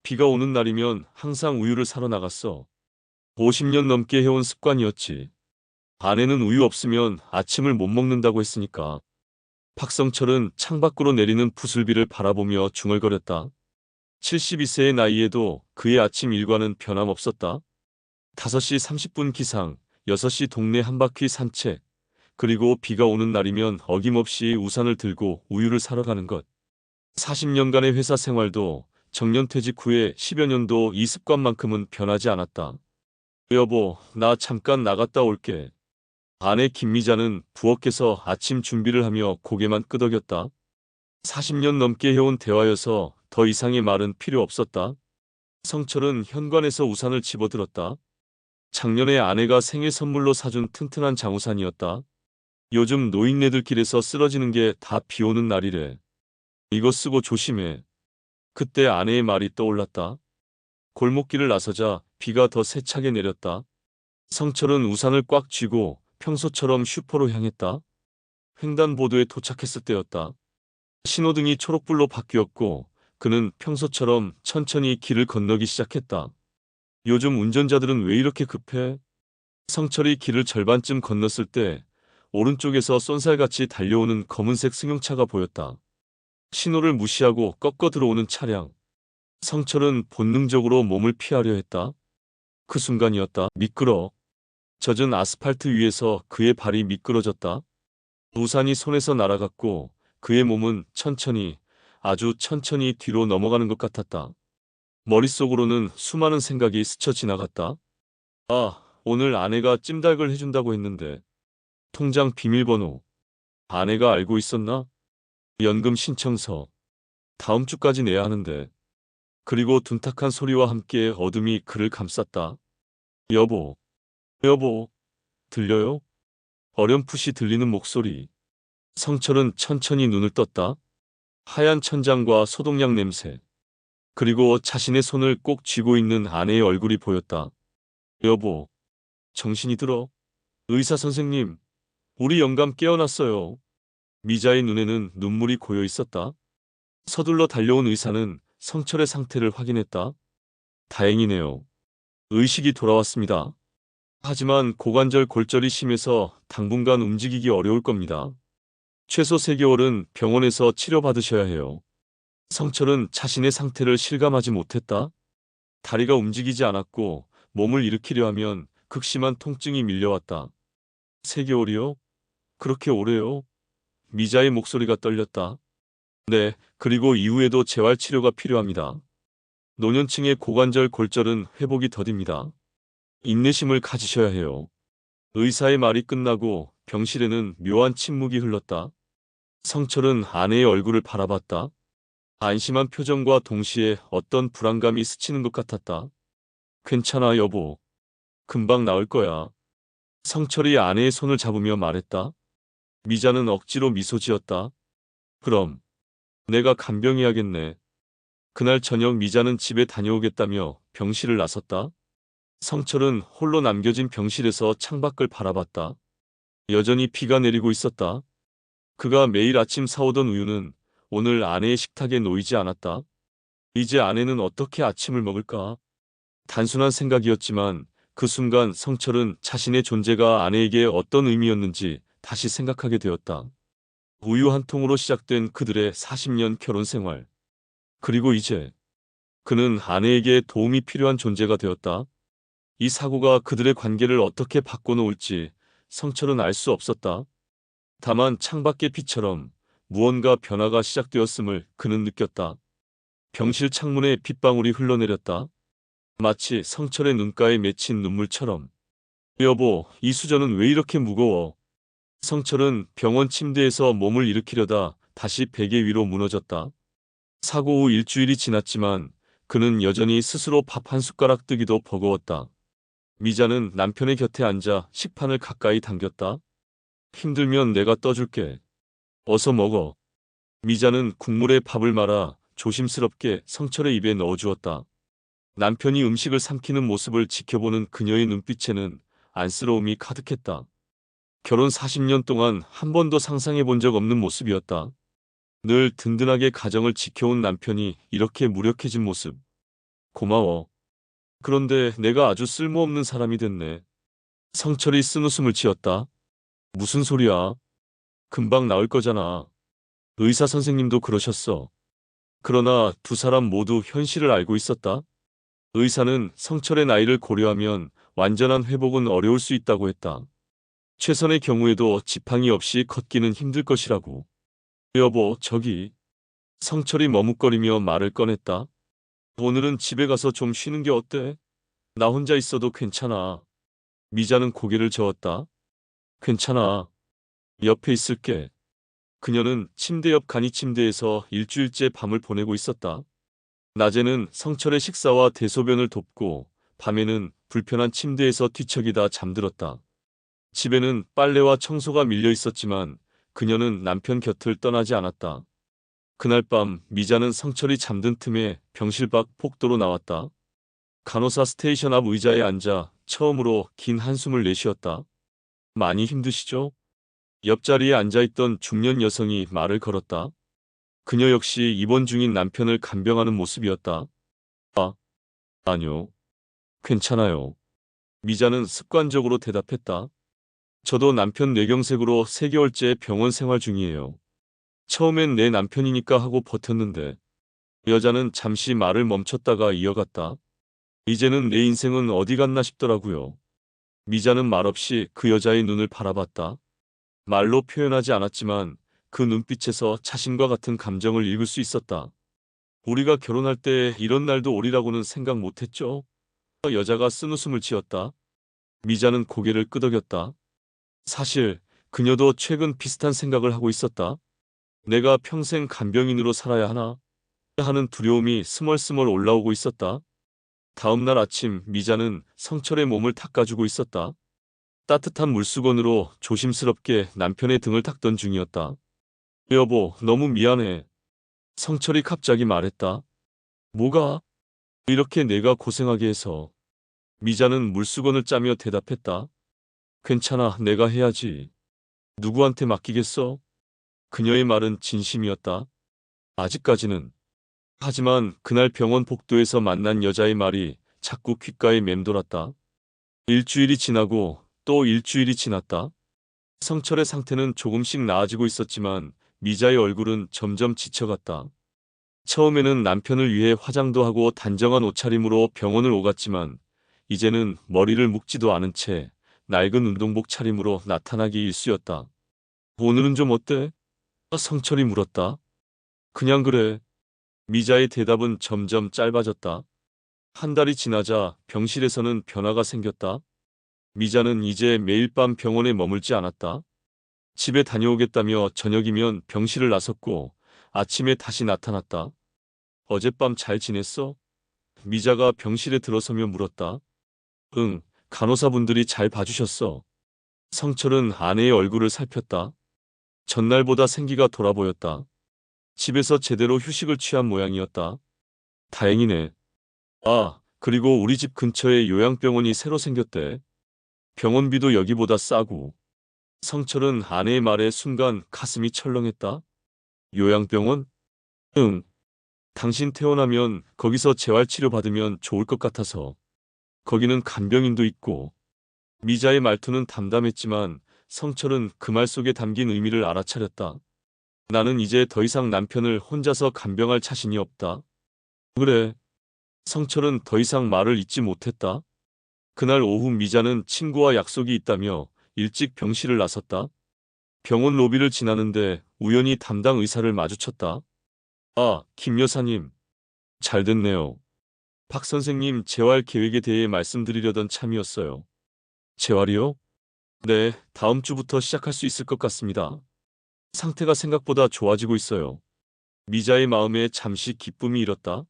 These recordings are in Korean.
비가 오는 날이면 항상 우유를 사러 나갔어. 50년 넘게 해온 습관이었지. 아내는 우유 없으면 아침을 못 먹는다고 했으니까. 박성철은 창밖으로 내리는 부슬비를 바라보며 중얼거렸다. 72세의 나이에도 그의 아침 일과는 변함없었다. 5시 30분 기상, 6시 동네 한 바퀴 산책, 그리고 비가 오는 날이면 어김없이 우산을 들고 우유를 사러 가는 것. 40년간의 회사 생활도 정년퇴직 후에 10여 년도 이 습관만큼은 변하지 않았다. 여보, 나 잠깐 나갔다 올게. 아내 김미자는 부엌에서 아침 준비를 하며 고개만 끄덕였다. 40년 넘게 해온 대화여서 더 이상의 말은 필요 없었다. 성철은 현관에서 우산을 집어들었다. 작년에 아내가 생일 선물로 사준 튼튼한 장우산이었다. 요즘 노인네들 길에서 쓰러지는 게 다 비 오는 날이래. 이거 쓰고 조심해. 그때 아내의 말이 떠올랐다. 골목길을 나서자 비가 더 세차게 내렸다. 성철은 우산을 꽉 쥐고 평소처럼 슈퍼로 향했다. 횡단보도에 도착했을 때였다. 신호등이 초록불로 바뀌었고 그는 평소처럼 천천히 길을 건너기 시작했다. 요즘 운전자들은 왜 이렇게 급해? 성철이 길을 절반쯤 건넜을 때 오른쪽에서 쏜살같이 달려오는 검은색 승용차가 보였다. 신호를 무시하고 꺾어 들어오는 차량. 성철은 본능적으로 몸을 피하려 했다. 그 순간이었다. 미끄러. 젖은 아스팔트 위에서 그의 발이 미끄러졌다. 우산이 손에서 날아갔고 그의 몸은 천천히, 아주 천천히 뒤로 넘어가는 것 같았다. 머릿속으로는 수많은 생각이 스쳐 지나갔다. 아, 오늘 아내가 찜닭을 해준다고 했는데 통장 비밀번호 아내가 알고 있었나? 연금 신청서 다음 주까지 내야 하는데. 그리고 둔탁한 소리와 함께 어둠이 그를 감쌌다. 여보, 여보, 들려요? 어렴풋이 들리는 목소리. 성철은 천천히 눈을 떴다. 하얀 천장과 소독약 냄새. 그리고 자신의 손을 꼭 쥐고 있는 아내의 얼굴이 보였다. 여보, 정신이 들어? 의사 선생님, 우리 영감 깨어났어요. 미자의 눈에는 눈물이 고여 있었다. 서둘러 달려온 의사는 성철의 상태를 확인했다. 다행이네요. 의식이 돌아왔습니다. 하지만 고관절 골절이 심해서 당분간 움직이기 어려울 겁니다. 최소 3개월은 병원에서 치료받으셔야 해요. 성철은 자신의 상태를 실감하지 못했다. 다리가 움직이지 않았고 몸을 일으키려 하면 극심한 통증이 밀려왔다. 3개월이요? 그렇게 오래요? 미자의 목소리가 떨렸다. 네, 그리고 이후에도 재활치료가 필요합니다. 노년층의 고관절 골절은 회복이 더딥니다. 인내심을 가지셔야 해요. 의사의 말이 끝나고 병실에는 묘한 침묵이 흘렀다. 성철은 아내의 얼굴을 바라봤다. 안심한 표정과 동시에 어떤 불안감이 스치는 것 같았다. 괜찮아, 여보. 금방 나을 거야. 성철이 아내의 손을 잡으며 말했다. 미자는 억지로 미소 지었다. 그럼 내가 간병해야겠네. 그날 저녁 미자는 집에 다녀오겠다며 병실을 나섰다. 성철은 홀로 남겨진 병실에서 창밖을 바라봤다. 여전히 비가 내리고 있었다. 그가 매일 아침 사오던 우유는 오늘 아내의 식탁에 놓이지 않았다. 이제 아내는 어떻게 아침을 먹을까? 단순한 생각이었지만 그 순간 성철은 자신의 존재가 아내에게 어떤 의미였는지 다시 생각하게 되었다. 우유 한 통으로 시작된 그들의 40년 결혼 생활. 그리고 이제 그는 아내에게 도움이 필요한 존재가 되었다. 이 사고가 그들의 관계를 어떻게 바꿔놓을지 성철은 알 수 없었다. 다만 창밖의 빛처럼 무언가 변화가 시작되었음을 그는 느꼈다. 병실 창문에 빗방울이 흘러내렸다. 마치 성철의 눈가에 맺힌 눈물처럼. 여보, 이 수저는 왜 이렇게 무거워? 성철은 병원 침대에서 몸을 일으키려다 다시 베개 위로 무너졌다. 사고 후 일주일이 지났지만 그는 여전히 스스로 밥 한 숟가락 뜨기도 버거웠다. 미자는 남편의 곁에 앉아 식판을 가까이 당겼다. 힘들면 내가 떠줄게. 어서 먹어. 미자는 국물에 밥을 말아 조심스럽게 성철의 입에 넣어주었다. 남편이 음식을 삼키는 모습을 지켜보는 그녀의 눈빛에는 안쓰러움이 가득했다. 결혼 40년 동안 한 번도 상상해 본 적 없는 모습이었다. 늘 든든하게 가정을 지켜온 남편이 이렇게 무력해진 모습. 고마워. 그런데 내가 아주 쓸모없는 사람이 됐네. 성철이 쓴웃음을 지었다. 무슨 소리야? 금방 나을 거잖아. 의사 선생님도 그러셨어. 그러나 두 사람 모두 현실을 알고 있었다. 의사는 성철의 나이를 고려하면 완전한 회복은 어려울 수 있다고 했다. 최선의 경우에도 지팡이 없이 걷기는 힘들 것이라고. 여보, 저기. 성철이 머뭇거리며 말을 꺼냈다. 오늘은 집에 가서 좀 쉬는 게 어때? 나 혼자 있어도 괜찮아. 미자는 고개를 저었다. 괜찮아. 옆에 있을게. 그녀는 침대 옆 간이 침대에서 일주일째 밤을 보내고 있었다. 낮에는 성철의 식사와 대소변을 돕고 밤에는 불편한 침대에서 뒤척이다 잠들었다. 집에는 빨래와 청소가 밀려 있었지만 그녀는 남편 곁을 떠나지 않았다. 그날 밤 미자는 성철이 잠든 틈에 병실 밖 복도로 나왔다. 간호사 스테이션 앞 의자에 앉아 처음으로 긴 한숨을 내쉬었다. 많이 힘드시죠? 옆자리에 앉아있던 중년 여성이 말을 걸었다. 그녀 역시 입원 중인 남편을 간병하는 모습이었다. 아, 아니요. 괜찮아요. 미자는 습관적으로 대답했다. 저도 남편 뇌경색으로 3개월째 병원 생활 중이에요. 처음엔 내 남편이니까 하고 버텼는데 여자는 잠시 말을 멈췄다가 이어갔다. 이제는 내 인생은 어디 갔나 싶더라고요. 미자는 말없이 그 여자의 눈을 바라봤다. 말로 표현하지 않았지만 그 눈빛에서 자신과 같은 감정을 읽을 수 있었다. 우리가 결혼할 때 이런 날도 오리라고는 생각 못했죠? 여자가 쓴웃음을 지었다. 미자는 고개를 끄덕였다. 사실 그녀도 최근 비슷한 생각을 하고 있었다. 내가 평생 간병인으로 살아야 하나? 하는 두려움이 스멀스멀 올라오고 있었다. 다음 날 아침 미자는 성철의 몸을 닦아주고 있었다. 따뜻한 물수건으로 조심스럽게 남편의 등을 닦던 중이었다. 여보, 너무 미안해. 성철이 갑자기 말했다. 뭐가? 이렇게 내가 고생하게 해서. 미자는 물수건을 짜며 대답했다. 괜찮아, 내가 해야지. 누구한테 맡기겠어? 그녀의 말은 진심이었다. 아직까지는. 하지만 그날 병원 복도에서 만난 여자의 말이 자꾸 귓가에 맴돌았다. 일주일이 지나고 또 일주일이 지났다. 성철의 상태는 조금씩 나아지고 있었지만 미자의 얼굴은 점점 지쳐갔다. 처음에는 남편을 위해 화장도 하고 단정한 옷차림으로 병원을 오갔지만 이제는 머리를 묶지도 않은 채 낡은 운동복 차림으로 나타나기 일쑤였다. 오늘은 좀 어때? 성철이 물었다. 그냥 그래. 미자의 대답은 점점 짧아졌다. 한 달이 지나자 병실에서는 변화가 생겼다. 미자는 이제 매일 밤 병원에 머물지 않았다. 집에 다녀오겠다며 저녁이면 병실을 나섰고 아침에 다시 나타났다. 어젯밤 잘 지냈어? 미자가 병실에 들어서며 물었다. 응, 간호사분들이 잘 봐주셨어. 성철은 아내의 얼굴을 살폈다. 전날보다 생기가 돌아 보였다. 집에서 제대로 휴식을 취한 모양이었다. 다행이네. 아, 그리고 우리 집 근처에 요양병원이 새로 생겼대. 병원비도 여기보다 싸고. 성철은 아내의 말에 순간 가슴이 철렁했다. 요양병원? 응. 당신 퇴원하면 거기서 재활치료 받으면 좋을 것 같아서. 거기는 간병인도 있고. 미자의 말투는 담담했지만 성철은 그 말 속에 담긴 의미를 알아차렸다. 나는 이제 더 이상 남편을 혼자서 간병할 자신이 없다. 그래. 성철은 더 이상 말을 잇지 못했다. 그날 오후 미자는 친구와 약속이 있다며 일찍 병실을 나섰다. 병원 로비를 지나는데 우연히 담당 의사를 마주쳤다. 아, 김 여사님. 잘 됐네요. 박 선생님 재활 계획에 대해 말씀드리려던 참이었어요. 재활이요? 네, 다음 주부터 시작할 수 있을 것 같습니다. 상태가 생각보다 좋아지고 있어요. 미자의 마음에 잠시 기쁨이 일었다.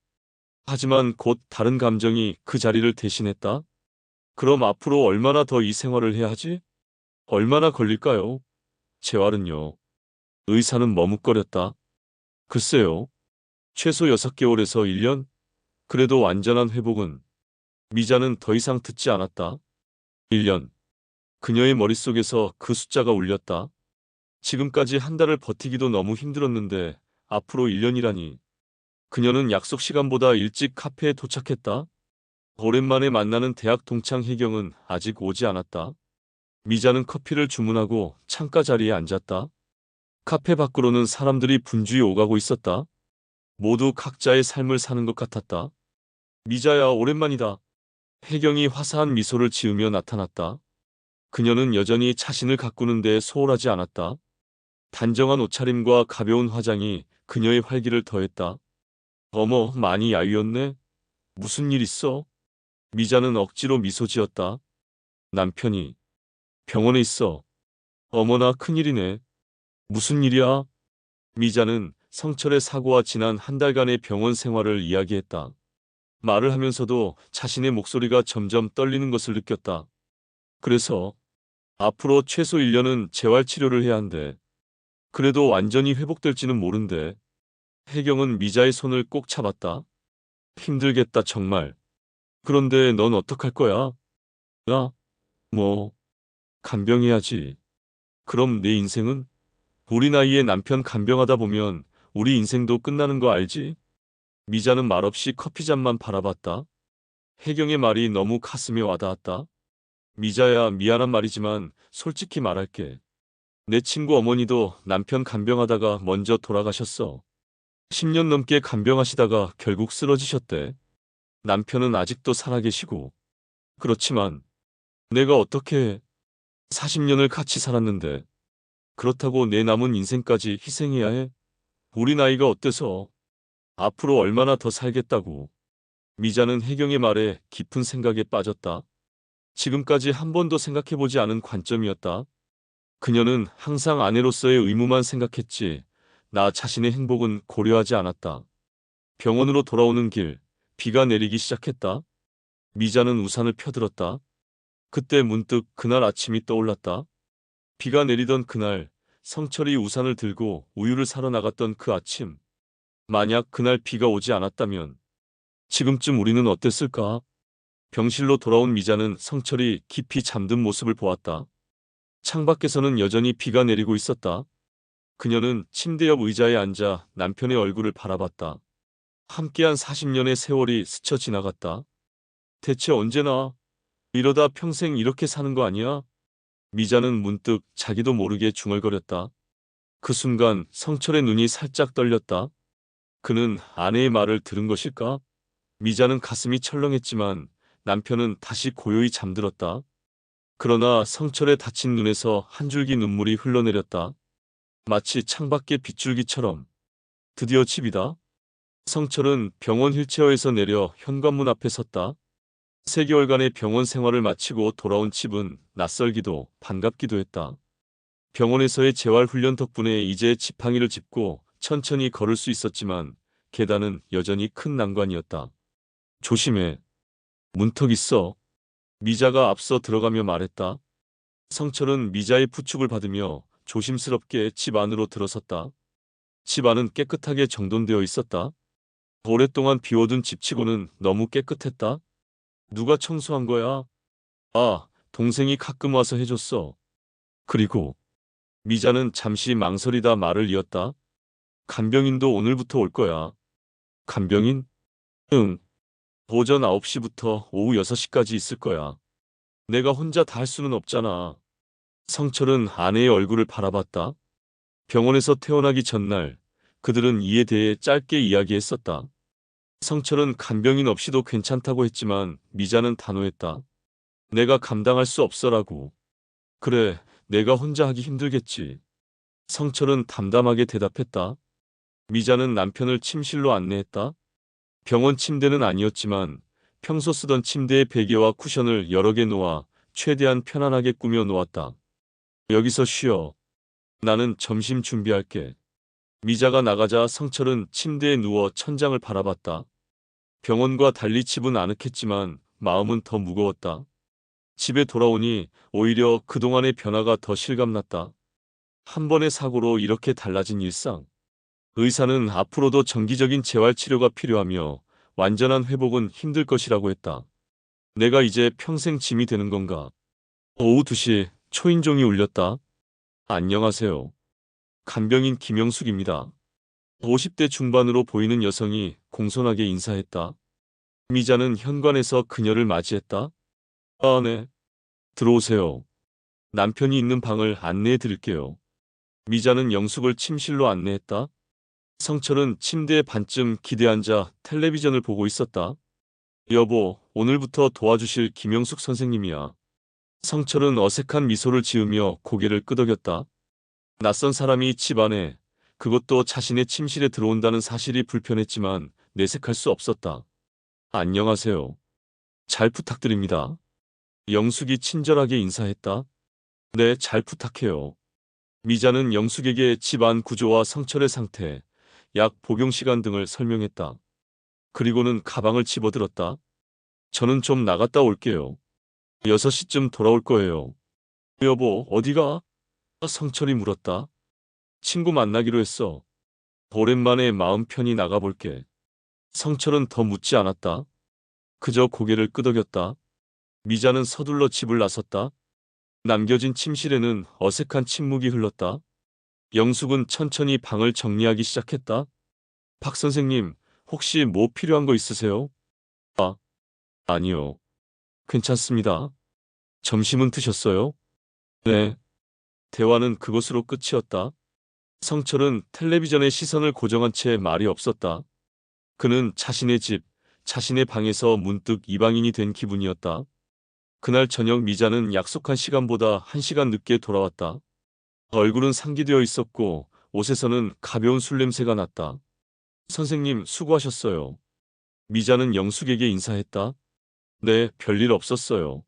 하지만 곧 다른 감정이 그 자리를 대신했다. 그럼 앞으로 얼마나 더 이 생활을 해야 하지? 얼마나 걸릴까요? 재활은요. 의사는 머뭇거렸다. 글쎄요. 최소 6개월에서 1년? 그래도 완전한 회복은. 미자는 더 이상 듣지 않았다. 1년. 그녀의 머릿속에서 그 숫자가 울렸다. 지금까지 한 달을 버티기도 너무 힘들었는데 앞으로 1년이라니. 그녀는 약속 시간보다 일찍 카페에 도착했다. 오랜만에 만나는 대학 동창 혜경은 아직 오지 않았다. 미자는 커피를 주문하고 창가 자리에 앉았다. 카페 밖으로는 사람들이 분주히 오가고 있었다. 모두 각자의 삶을 사는 것 같았다. 미자야, 오랜만이다. 혜경이 화사한 미소를 지으며 나타났다. 그녀는 여전히 자신을 가꾸는 데 소홀하지 않았다. 단정한 옷차림과 가벼운 화장이 그녀의 활기를 더했다. 어머, 많이 야위었네. 무슨 일 있어? 미자는 억지로 미소 지었다. 남편이 병원에 있어. 어머나, 큰일이네. 무슨 일이야? 미자는 성철의 사고와 지난 한 달간의 병원 생활을 이야기했다. 말을 하면서도 자신의 목소리가 점점 떨리는 것을 느꼈다. 그래서 앞으로 최소 1년은 재활치료를 해야 한대. 그래도 완전히 회복될지는 모른대. 혜경은 미자의 손을 꼭 잡았다. 힘들겠다, 정말. 그런데 넌 어떡할 거야? 나? 뭐, 간병해야지. 그럼 내 인생은? 우리 나이에 남편 간병하다 보면 우리 인생도 끝나는 거 알지? 미자는 말없이 커피잔만 바라봤다. 혜경의 말이 너무 가슴에 와닿았다. 미자야, 미안한 말이지만 솔직히 말할게. 내 친구 어머니도 남편 간병하다가 먼저 돌아가셨어. 10년 넘게 간병하시다가 결국 쓰러지셨대. 남편은 아직도 살아계시고. 그렇지만 내가 어떻게 해? 40년을 같이 살았는데 그렇다고 내 남은 인생까지 희생해야 해? 우리 나이가 어때서? 앞으로 얼마나 더 살겠다고. 미자는 혜경의 말에 깊은 생각에 빠졌다. 지금까지 한 번도 생각해보지 않은 관점이었다. 그녀는 항상 아내로서의 의무만 생각했지, 나 자신의 행복은 고려하지 않았다. 병원으로 돌아오는 길, 비가 내리기 시작했다. 미자는 우산을 펴들었다. 그때 문득 그날 아침이 떠올랐다. 비가 내리던 그날, 성철이 우산을 들고 우유를 사러 나갔던 그 아침. 만약 그날 비가 오지 않았다면 지금쯤 우리는 어땠을까? 병실로 돌아온 미자는 성철이 깊이 잠든 모습을 보았다. 창밖에서는 여전히 비가 내리고 있었다. 그녀는 침대 옆 의자에 앉아 남편의 얼굴을 바라봤다. 함께한 40년의 세월이 스쳐 지나갔다. 대체 언제나 이러다 평생 이렇게 사는 거 아니야? 미자는 문득 자기도 모르게 중얼거렸다. 그 순간 성철의 눈이 살짝 떨렸다. 그는 아내의 말을 들은 것일까? 미자는 가슴이 철렁했지만 남편은 다시 고요히 잠들었다. 그러나 성철의 다친 눈에서 한 줄기 눈물이 흘러내렸다. 마치 창밖의 빗줄기처럼. 드디어 집이다. 성철은 병원 휠체어에서 내려 현관문 앞에 섰다. 3개월간의 병원 생활을 마치고 돌아온 집은 낯설기도 반갑기도 했다. 병원에서의 재활훈련 덕분에 이제 지팡이를 짚고 천천히 걸을 수 있었지만 계단은 여전히 큰 난관이었다. 조심해. 문턱 있어. 미자가 앞서 들어가며 말했다. 성철은 미자의 부축을 받으며 조심스럽게 집 안으로 들어섰다. 집 안은 깨끗하게 정돈되어 있었다. 오랫동안 비워둔 집치고는 너무 깨끗했다. 누가 청소한 거야? 아, 동생이 가끔 와서 해줬어. 그리고 미자는 잠시 망설이다 말을 이었다. 간병인도 오늘부터 올 거야. 간병인? 응. 오전 9시부터 오후 6시까지 있을 거야. 내가 혼자 다 할 수는 없잖아. 성철은 아내의 얼굴을 바라봤다. 병원에서 퇴원하기 전날 그들은 이에 대해 짧게 이야기했었다. 성철은 간병인 없이도 괜찮다고 했지만 미자는 단호했다. 내가 감당할 수 없어라고. 그래, 내가 혼자 하기 힘들겠지. 성철은 담담하게 대답했다. 미자는 남편을 침실로 안내했다. 병원 침대는 아니었지만 평소 쓰던 침대의 베개와 쿠션을 여러 개 놓아 최대한 편안하게 꾸며 놓았다. 여기서 쉬어. 나는 점심 준비할게. 미자가 나가자 성철은 침대에 누워 천장을 바라봤다. 병원과 달리 집은 아늑했지만 마음은 더 무거웠다. 집에 돌아오니 오히려 그동안의 변화가 더 실감났다. 한 번의 사고로 이렇게 달라진 일상. 의사는 앞으로도 정기적인 재활치료가 필요하며 완전한 회복은 힘들 것이라고 했다. 내가 이제 평생 짐이 되는 건가? 오후 2시 초인종이 울렸다. 안녕하세요. 간병인 김영숙입니다. 50대 중반으로 보이는 여성이 공손하게 인사했다. 미자는 현관에서 그녀를 맞이했다. 아, 네. 들어오세요. 남편이 있는 방을 안내해 드릴게요. 미자는 영숙을 침실로 안내했다. 성철은 침대에 반쯤 기대앉아 텔레비전을 보고 있었다. 여보, 오늘부터 도와주실 김영숙 선생님이야. 성철은 어색한 미소를 지으며 고개를 끄덕였다. 낯선 사람이 집 안에, 그것도 자신의 침실에 들어온다는 사실이 불편했지만 내색할 수 없었다. 안녕하세요. 잘 부탁드립니다. 영숙이 친절하게 인사했다. 네, 잘 부탁해요. 미자는 영숙에게 집안 구조와 성철의 상태, 약 복용 시간 등을 설명했다. 그리고는 가방을 집어들었다. 저는 좀 나갔다 올게요. 6시쯤 돌아올 거예요. 여보, 어디가? 성철이 물었다. 친구 만나기로 했어. 오랜만에 마음 편히 나가볼게. 성철은 더 묻지 않았다. 그저 고개를 끄덕였다. 미자는 서둘러 집을 나섰다. 남겨진 침실에는 어색한 침묵이 흘렀다. 영숙은 천천히 방을 정리하기 시작했다. 박 선생님, 혹시 뭐 필요한 거 있으세요? 아, 아니요. 괜찮습니다. 점심은 드셨어요? 네. 대화는 그것으로 끝이었다. 성철은 텔레비전에 시선을 고정한 채 말이 없었다. 그는 자신의 집, 자신의 방에서 문득 이방인이 된 기분이었다. 그날 저녁 미자는 약속한 시간보다 1시간 늦게 돌아왔다. 얼굴은 상기되어 있었고 옷에서는 가벼운 술 냄새가 났다. 선생님, 수고하셨어요. 미자는 영숙에게 인사했다. 네, 별일 없었어요.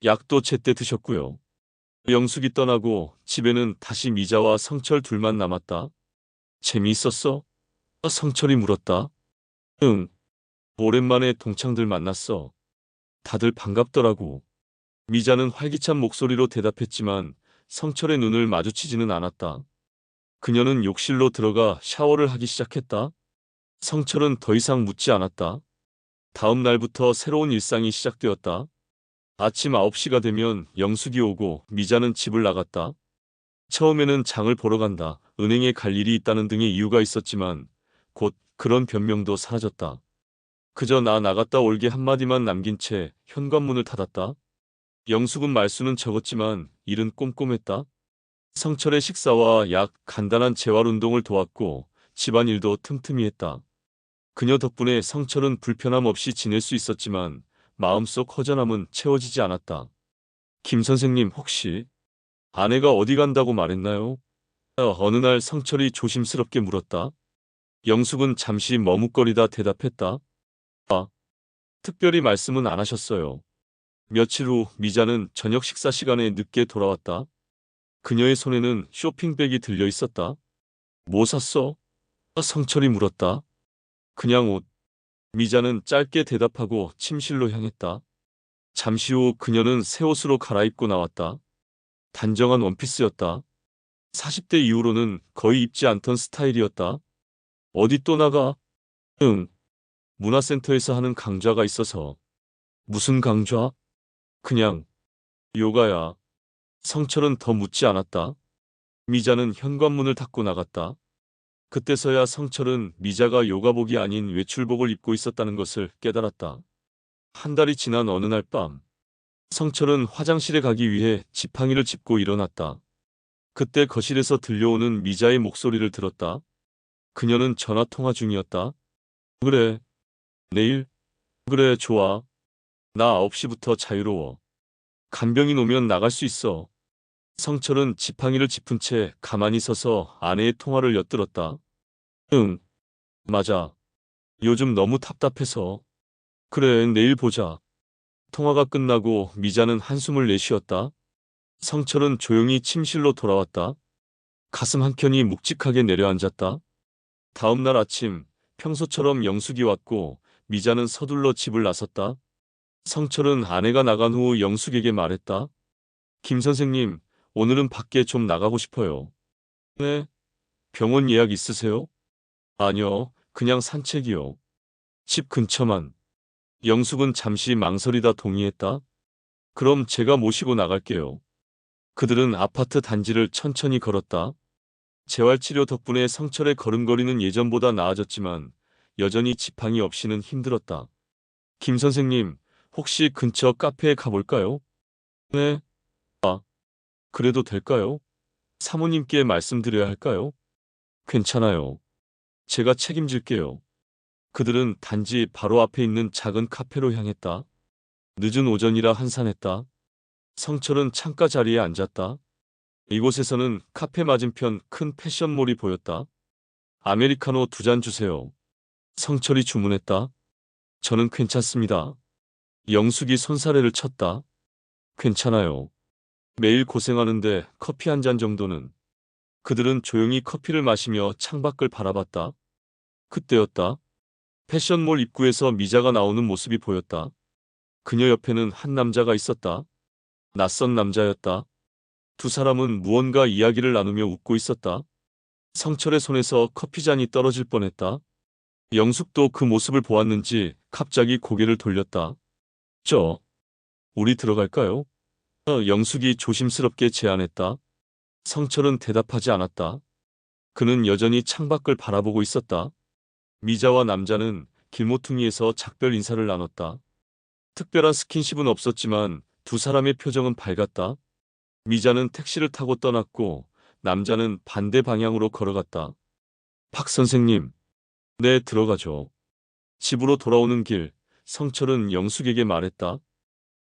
약도 제때 드셨고요. 영숙이 떠나고 집에는 다시 미자와 성철 둘만 남았다. 재미있었어? 성철이 물었다. 응. 오랜만에 동창들 만났어. 다들 반갑더라고. 미자는 활기찬 목소리로 대답했지만 성철의 눈을 마주치지는 않았다. 그녀는 욕실로 들어가 샤워를 하기 시작했다. 성철은 더 이상 묻지 않았다. 다음 날부터 새로운 일상이 시작되었다. 아침 9시가 되면 영숙이 오고 미자는 집을 나갔다. 처음에는 장을 보러 간다, 은행에 갈 일이 있다는 등의 이유가 있었지만 곧 그런 변명도 사라졌다. 그저 나 나갔다 올게 한마디만 남긴 채 현관문을 닫았다. 영숙은 말수는 적었지만 일은 꼼꼼했다. 성철의 식사와 약, 간단한 재활 운동을 도왔고 집안일도 틈틈이 했다. 그녀 덕분에 성철은 불편함 없이 지낼 수 있었지만 마음속 허전함은 채워지지 않았다. 김 선생님, 혹시 아내가 어디 간다고 말했나요? 어느 날 성철이 조심스럽게 물었다. 영숙은 잠시 머뭇거리다 대답했다. 아, 특별히 말씀은 안 하셨어요. 며칠 후 미자는 저녁 식사 시간에 늦게 돌아왔다. 그녀의 손에는 쇼핑백이 들려 있었다. 뭐 샀어? 성철이 물었다. 그냥 옷. 미자는 짧게 대답하고 침실로 향했다. 잠시 후 그녀는 새 옷으로 갈아입고 나왔다. 단정한 원피스였다. 40대 이후로는 거의 입지 않던 스타일이었다. 어디 또 나가? 응. 문화센터에서 하는 강좌가 있어서. 무슨 강좌? 그냥 요가야. 성철은 더 묻지 않았다. 미자는 현관문을 닫고 나갔다. 그때서야 성철은 미자가 요가복이 아닌 외출복을 입고 있었다는 것을 깨달았다. 한 달이 지난 어느 날 밤, 성철은 화장실에 가기 위해 지팡이를 짚고 일어났다. 그때 거실에서 들려오는 미자의 목소리를 들었다. 그녀는 전화 통화 중이었다. 그래, 내일? 그래, 좋아. 나 9시부터 자유로워. 간병인 오면 나갈 수 있어. 성철은 지팡이를 짚은 채 가만히 서서 아내의 통화를 엿들었다. 응, 맞아. 요즘 너무 답답해서. 그래, 내일 보자. 통화가 끝나고 미자는 한숨을 내쉬었다. 성철은 조용히 침실로 돌아왔다. 가슴 한켠이 묵직하게 내려앉았다. 다음 날 아침, 평소처럼 영숙이 왔고 미자는 서둘러 집을 나섰다. 성철은 아내가 나간 후 영숙에게 말했다. 김 선생님, 오늘은 밖에 좀 나가고 싶어요. 네? 병원 예약 있으세요? 아니요, 그냥 산책이요. 집 근처만. 영숙은 잠시 망설이다 동의했다. 그럼 제가 모시고 나갈게요. 그들은 아파트 단지를 천천히 걸었다. 재활치료 덕분에 성철의 걸음걸이는 예전보다 나아졌지만 여전히 지팡이 없이는 힘들었다. 김 선생님, 혹시 근처 카페에 가볼까요? 네. 아, 그래도 될까요? 사모님께 말씀드려야 할까요? 괜찮아요. 제가 책임질게요. 그들은 단지 바로 앞에 있는 작은 카페로 향했다. 늦은 오전이라 한산했다. 성철은 창가 자리에 앉았다. 이곳에서는 카페 맞은편 큰 패션몰이 보였다. 아메리카노 2잔 주세요. 성철이 주문했다. 저는 괜찮습니다. 영숙이 손사래를 쳤다. 괜찮아요. 매일 고생하는데 커피 한 잔 정도는. 그들은 조용히 커피를 마시며 창밖을 바라봤다. 그때였다. 패션몰 입구에서 미자가 나오는 모습이 보였다. 그녀 옆에는 한 남자가 있었다. 낯선 남자였다. 두 사람은 무언가 이야기를 나누며 웃고 있었다. 성철의 손에서 커피잔이 떨어질 뻔했다. 영숙도 그 모습을 보았는지 갑자기 고개를 돌렸다. 우리 들어갈까요? 영숙이 조심스럽게 제안했다. 성철은 대답하지 않았다. 그는 여전히 창밖을 바라보고 있었다. 미자와 남자는 길모퉁이에서 작별 인사를 나눴다. 특별한 스킨십은 없었지만 두 사람의 표정은 밝았다. 미자는 택시를 타고 떠났고 남자는 반대 방향으로 걸어갔다. 박 선생님, 네, 들어가죠. 집으로 돌아오는 길, 성철은 영숙에게 말했다.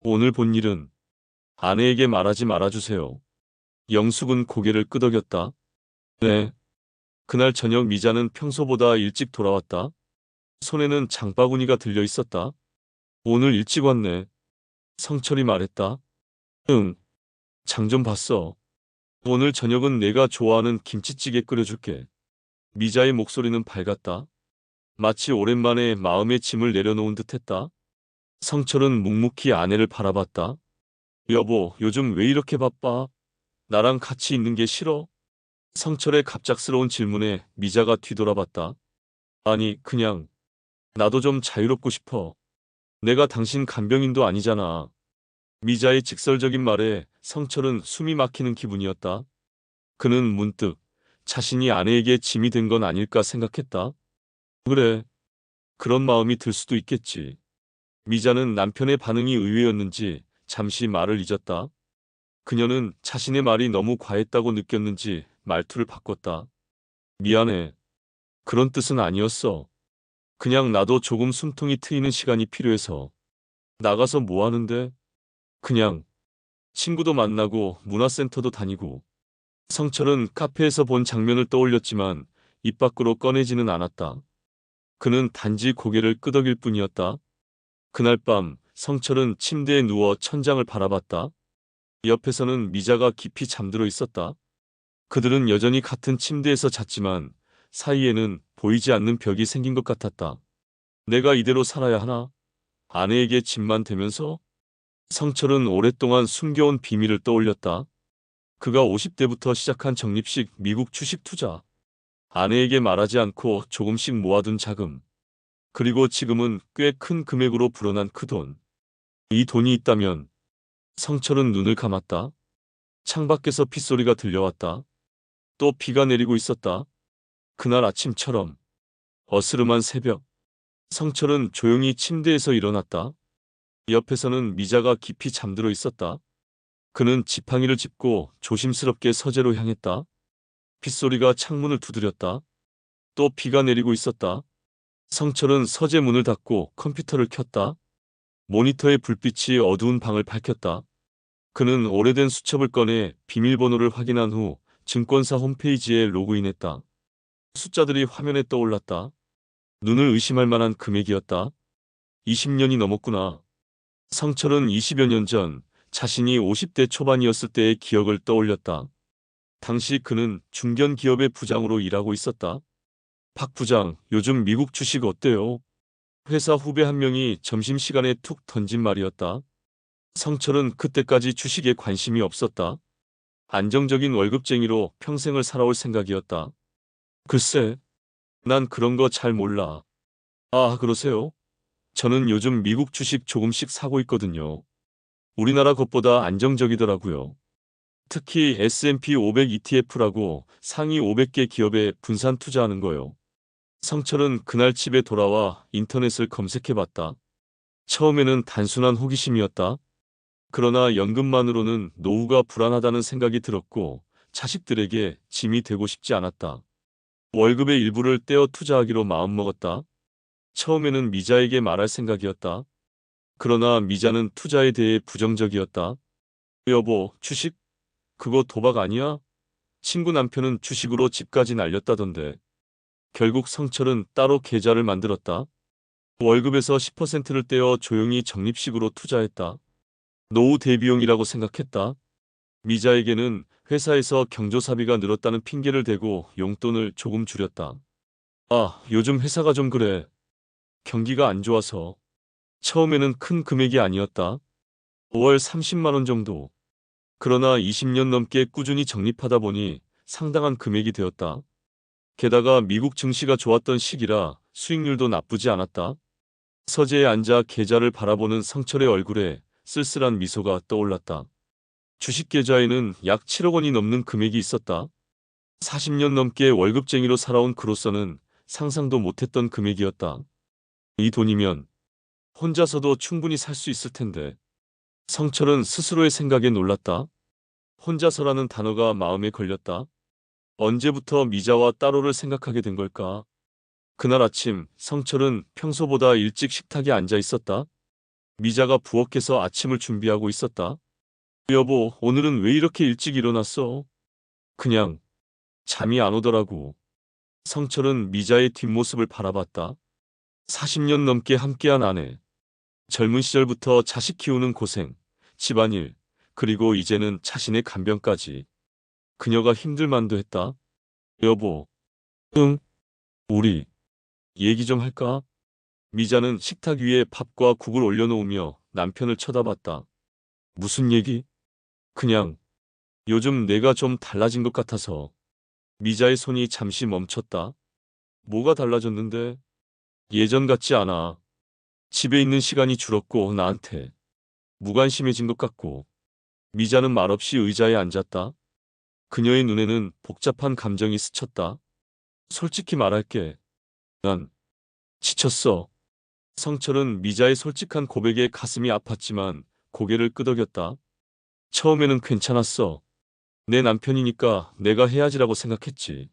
오늘 본 일은 아내에게 말하지 말아주세요. 영숙은 고개를 끄덕였다. 네. 그날 저녁 미자는 평소보다 일찍 돌아왔다. 손에는 장바구니가 들려 있었다. 오늘 일찍 왔네. 성철이 말했다. 응, 장 좀 봤어. 오늘 저녁은 내가 좋아하는 김치찌개 끓여줄게. 미자의 목소리는 밝았다. 마치 오랜만에 마음의 짐을 내려놓은 듯했다. 성철은 묵묵히 아내를 바라봤다. 여보, 요즘 왜 이렇게 바빠? 나랑 같이 있는 게 싫어? 성철의 갑작스러운 질문에 미자가 뒤돌아봤다. 아니, 그냥 나도 좀 자유롭고 싶어. 내가 당신 간병인도 아니잖아. 미자의 직설적인 말에 성철은 숨이 막히는 기분이었다. 그는 문득 자신이 아내에게 짐이 된 건 아닐까 생각했다. 그래, 그런 마음이 들 수도 있겠지. 미자는 남편의 반응이 의외였는지 잠시 말을 잊었다. 그녀는 자신의 말이 너무 과했다고 느꼈는지 말투를 바꿨다. 미안해. 그런 뜻은 아니었어. 그냥 나도 조금 숨통이 트이는 시간이 필요해서. 나가서 뭐 하는데? 그냥 친구도 만나고 문화센터도 다니고. 성철은 카페에서 본 장면을 떠올렸지만 입 밖으로 꺼내지는 않았다. 그는 단지 고개를 끄덕일 뿐이었다. 그날 밤 성철은 침대에 누워 천장을 바라봤다. 옆에서는 미자가 깊이 잠들어 있었다. 그들은 여전히 같은 침대에서 잤지만 사이에는 보이지 않는 벽이 생긴 것 같았다. 내가 이대로 살아야 하나? 아내에게 짐만 되면서? 성철은 오랫동안 숨겨온 비밀을 떠올렸다. 그가 50대부터 시작한 적립식 미국 주식 투자. 아내에게 말하지 않고 조금씩 모아둔 자금. 그리고 지금은 꽤 큰 금액으로 불어난 그 돈. 이 돈이 있다면 성철은 눈을 감았다. 창밖에서 빗소리가 들려왔다. 또 비가 내리고 있었다. 그날 아침처럼. 어스름한 새벽. 성철은 조용히 침대에서 일어났다. 옆에서는 미자가 깊이 잠들어 있었다. 그는 지팡이를 짚고 조심스럽게 서재로 향했다. 빗소리가 창문을 두드렸다. 또 비가 내리고 있었다. 성철은 서재 문을 닫고 컴퓨터를 켰다. 모니터의 불빛이 어두운 방을 밝혔다. 그는 오래된 수첩을 꺼내 비밀번호를 확인한 후 증권사 홈페이지에 로그인했다. 숫자들이 화면에 떠올랐다. 눈을 의심할 만한 금액이었다. 20년이 넘었구나. 성철은 20여 년 전 자신이 50대 초반이었을 때의 기억을 떠올렸다. 당시 그는 중견기업의 부장으로 일하고 있었다. 박 부장, 요즘 미국 주식 어때요? 회사 후배 한 명이 점심시간에 툭 던진 말이었다. 성철은 그때까지 주식에 관심이 없었다. 안정적인 월급쟁이로 평생을 살아올 생각이었다. 글쎄, 난 그런 거 잘 몰라. 아, 그러세요? 저는 요즘 미국 주식 조금씩 사고 있거든요. 우리나라 것보다 안정적이더라고요. 특히 S&P 500 ETF라고 상위 500개 기업에 분산 투자하는 거요. 성철은 그날 집에 돌아와 인터넷을 검색해봤다. 처음에는 단순한 호기심이었다. 그러나 연금만으로는 노후가 불안하다는 생각이 들었고 자식들에게 짐이 되고 싶지 않았다. 월급의 일부를 떼어 투자하기로 마음먹었다. 처음에는 미자에게 말할 생각이었다. 그러나 미자는 투자에 대해 부정적이었다. 여보, 주식? 그거 도박 아니야? 친구 남편은 주식으로 집까지 날렸다던데. 결국 성철은 따로 계좌를 만들었다. 월급에서 10%를 떼어 조용히 적립식으로 투자했다. 노후 대비용이라고 생각했다. 미자에게는 회사에서 경조사비가 늘었다는 핑계를 대고 용돈을 조금 줄였다. 아, 요즘 회사가 좀 그래. 경기가 안 좋아서. 처음에는 큰 금액이 아니었다. 5월 30만 원 정도. 그러나 20년 넘게 꾸준히 적립하다 보니 상당한 금액이 되었다. 게다가 미국 증시가 좋았던 시기라 수익률도 나쁘지 않았다. 서재에 앉아 계좌를 바라보는 성철의 얼굴에 쓸쓸한 미소가 떠올랐다. 주식 계좌에는 약 7억 원이 넘는 금액이 있었다. 40년 넘게 월급쟁이로 살아온 그로서는 상상도 못했던 금액이었다. 이 돈이면 혼자서도 충분히 살 수 있을 텐데. 성철은 스스로의 생각에 놀랐다. 혼자서라는 단어가 마음에 걸렸다. 언제부터 미자와 따로를 생각하게 된 걸까? 그날 아침 성철은 평소보다 일찍 식탁에 앉아 있었다. 미자가 부엌에서 아침을 준비하고 있었다. 여보, 오늘은 왜 이렇게 일찍 일어났어? 그냥 잠이 안 오더라고. 성철은 미자의 뒷모습을 바라봤다. 40년 넘게 함께한 아내. 젊은 시절부터 자식 키우는 고생, 집안일, 그리고 이제는 자신의 간병까지. 그녀가 힘들만도 했다. 여보, 응, 우리 얘기 좀 할까? 미자는 식탁 위에 밥과 국을 올려놓으며 남편을 쳐다봤다. 무슨 얘기? 그냥 요즘 내가 좀 달라진 것 같아서. 미자의 손이 잠시 멈췄다. 뭐가 달라졌는데? 예전 같지 않아. 집에 있는 시간이 줄었고 나한테 무관심해진 것 같고. 미자는 말없이 의자에 앉았다. 그녀의 눈에는 복잡한 감정이 스쳤다. 솔직히 말할게. 난 지쳤어. 성철은 미자의 솔직한 고백에 가슴이 아팠지만 고개를 끄덕였다. 처음에는 괜찮았어. 내 남편이니까 내가 해야지라고 생각했지.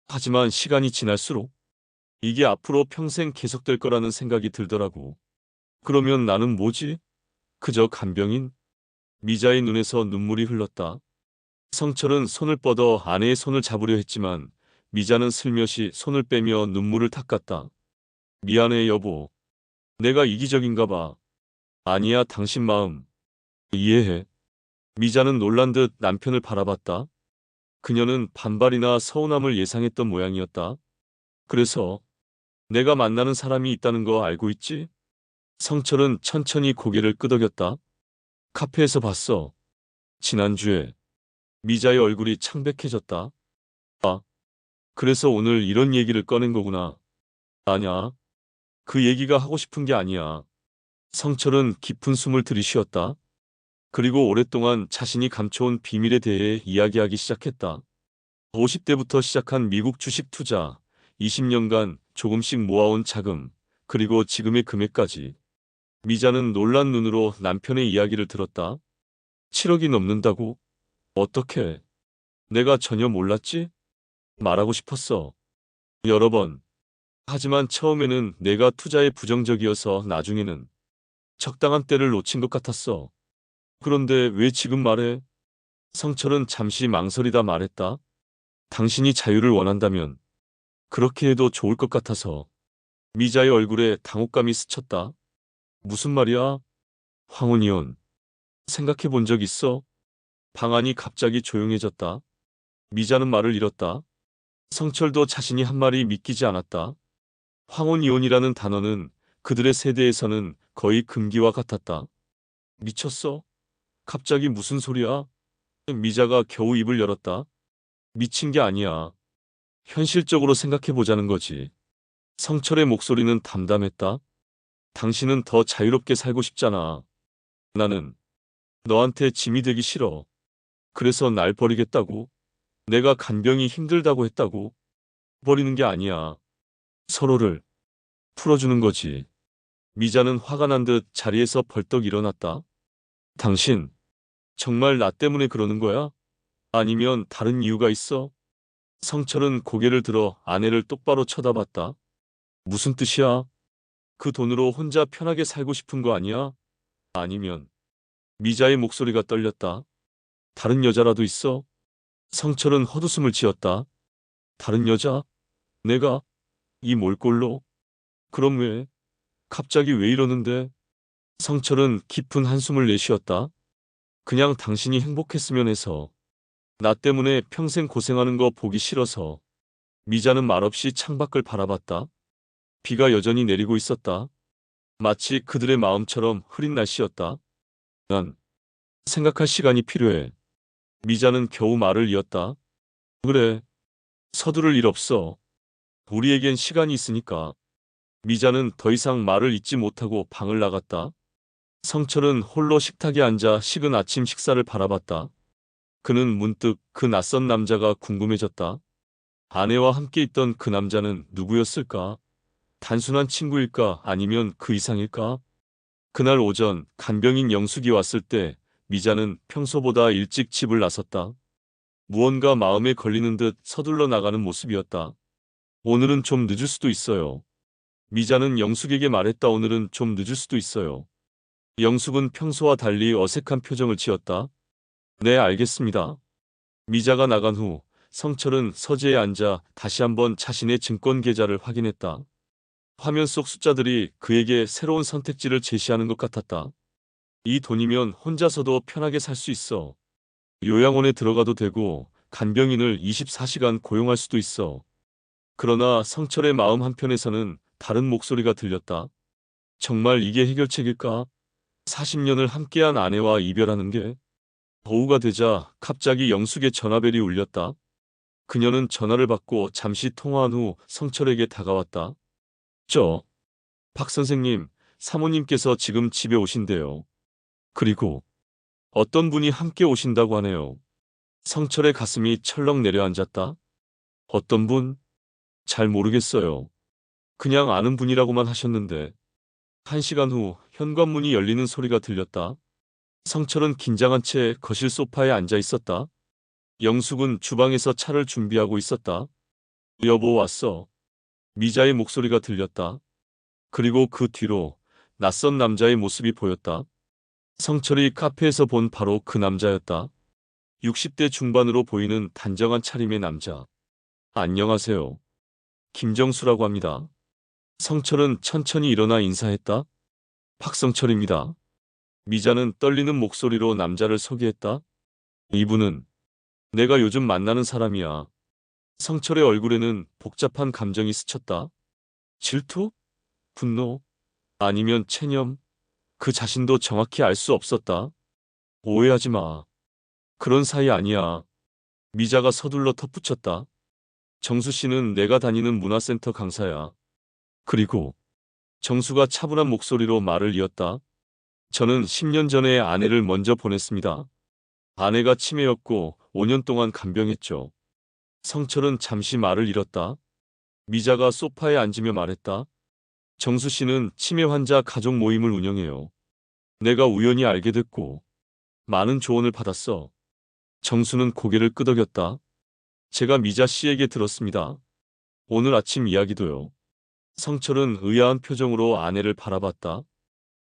하지만 시간이 지날수록 이게 앞으로 평생 계속될 거라는 생각이 들더라고. 그러면 나는 뭐지? 그저 간병인? 미자의 눈에서 눈물이 흘렀다. 성철은 손을 뻗어 아내의 손을 잡으려 했지만 미자는 슬며시 손을 빼며 눈물을 닦았다. 미안해, 여보. 내가 이기적인가 봐. 아니야, 당신 마음 이해해. 미자는 놀란 듯 남편을 바라봤다. 그녀는 반발이나 서운함을 예상했던 모양이었다. 그래서 내가 만나는 사람이 있다는 거 알고 있지? 성철은 천천히 고개를 끄덕였다. 카페에서 봤어. 지난주에. 미자의 얼굴이 창백해졌다. 아, 그래서 오늘 이런 얘기를 꺼낸 거구나. 아냐, 그 얘기가 하고 싶은 게 아니야. 성철은 깊은 숨을 들이쉬었다. 그리고 오랫동안 자신이 감춰온 비밀에 대해 이야기하기 시작했다. 50대부터 시작한 미국 주식 투자, 20년간 조금씩 모아온 자금, 그리고 지금의 금액까지. 미자는 놀란 눈으로 남편의 이야기를 들었다. 7억이 넘는다고? 어떻게? 내가 전혀 몰랐지? 말하고 싶었어. 여러 번. 하지만 처음에는 내가 투자에 부정적이어서 나중에는 적당한 때를 놓친 것 같았어. 그런데 왜 지금 말해? 성철은 잠시 망설이다 말했다. 당신이 자유를 원한다면 그렇게 해도 좋을 것 같아서. 미자의 얼굴에 당혹감이 스쳤다. 무슨 말이야? 황혼이혼. 생각해 본 적 있어? 방안이 갑자기 조용해졌다. 미자는 말을 잃었다. 성철도 자신이 한 말이 믿기지 않았다. 황혼이혼이라는 단어는 그들의 세대에서는 거의 금기와 같았다. 미쳤어? 갑자기 무슨 소리야? 미자가 겨우 입을 열었다. 미친 게 아니야. 현실적으로 생각해 보자는 거지. 성철의 목소리는 담담했다. 당신은 더 자유롭게 살고 싶잖아. 나는 너한테 짐이 되기 싫어. 그래서 날 버리겠다고? 내가 간병이 힘들다고 했다고? 버리는 게 아니야. 서로를 풀어주는 거지. 미자는 화가 난 듯 자리에서 벌떡 일어났다. 당신, 정말 나 때문에 그러는 거야? 아니면 다른 이유가 있어? 성철은 고개를 들어 아내를 똑바로 쳐다봤다. 무슨 뜻이야? 그 돈으로 혼자 편하게 살고 싶은 거 아니야? 아니면 미자의 목소리가 떨렸다. 다른 여자라도 있어? 성철은 헛웃음을 지었다. 다른 여자? 내가? 이 몰골로? 그럼 왜? 갑자기 왜 이러는데? 성철은 깊은 한숨을 내쉬었다. 그냥 당신이 행복했으면 해서. 나 때문에 평생 고생하는 거 보기 싫어서. 미자는 말없이 창밖을 바라봤다. 비가 여전히 내리고 있었다. 마치 그들의 마음처럼 흐린 날씨였다. 난 생각할 시간이 필요해. 미자는 겨우 말을 이었다. 그래, 서두를 일 없어. 우리에겐 시간이 있으니까. 미자는 더 이상 말을 잇지 못하고 방을 나갔다. 성철은 홀로 식탁에 앉아 식은 아침 식사를 바라봤다. 그는 문득 그 낯선 남자가 궁금해졌다. 아내와 함께 있던 그 남자는 누구였을까? 단순한 친구일까? 아니면 그 이상일까? 그날 오전 간병인 영숙이 왔을 때 미자는 평소보다 일찍 집을 나섰다. 무언가 마음에 걸리는 듯 서둘러 나가는 모습이었다. 오늘은 좀 늦을 수도 있어요. 미자는 영숙에게 말했다. 오늘은 좀 늦을 수도 있어요. 영숙은 평소와 달리 어색한 표정을 지었다. 네, 알겠습니다. 미자가 나간 후 성철은 서재에 앉아 다시 한번 자신의 증권 계좌를 확인했다. 화면 속 숫자들이 그에게 새로운 선택지를 제시하는 것 같았다. 이 돈이면 혼자서도 편하게 살 수 있어. 요양원에 들어가도 되고 간병인을 24시간 고용할 수도 있어. 그러나 성철의 마음 한편에서는 다른 목소리가 들렸다. 정말 이게 해결책일까? 40년을 함께한 아내와 이별하는 게? 오후가 되자 갑자기 영숙의 전화벨이 울렸다. 그녀는 전화를 받고 잠시 통화한 후 성철에게 다가왔다. 박 선생님, 사모님께서 지금 집에 오신대요. 그리고 어떤 분이 함께 오신다고 하네요. 성철의 가슴이 철렁 내려앉았다. 어떤 분? 잘 모르겠어요. 그냥 아는 분이라고만 하셨는데. 1시간 후 현관문이 열리는 소리가 들렸다. 성철은 긴장한 채 거실 소파에 앉아 있었다. 영숙은 주방에서 차를 준비하고 있었다. 여보, 왔어. 미자의 목소리가 들렸다. 그리고 그 뒤로 낯선 남자의 모습이 보였다. 성철이 카페에서 본 바로 그 남자였다. 60대 중반으로 보이는 단정한 차림의 남자. 안녕하세요. 김정수라고 합니다. 성철은 천천히 일어나 인사했다. 박성철입니다. 미자는 떨리는 목소리로 남자를 소개했다. 이분은 내가 요즘 만나는 사람이야. 성철의 얼굴에는 복잡한 감정이 스쳤다. 질투? 분노? 아니면 체념? 그 자신도 정확히 알 수 없었다. 오해하지 마. 그런 사이 아니야. 미자가 서둘러 덧붙였다. 정수 씨는 내가 다니는 문화센터 강사야. 그리고 정수가 차분한 목소리로 말을 이었다. 저는 10년 전에 아내를 먼저 보냈습니다. 아내가 치매였고 5년 동안 간병했죠. 성철은 잠시 말을 잃었다. 미자가 소파에 앉으며 말했다. 정수 씨는 치매 환자 가족 모임을 운영해요. 내가 우연히 알게 됐고 많은 조언을 받았어. 정수는 고개를 끄덕였다. 제가 미자 씨에게 들었습니다. 오늘 아침 이야기도요. 성철은 의아한 표정으로 아내를 바라봤다.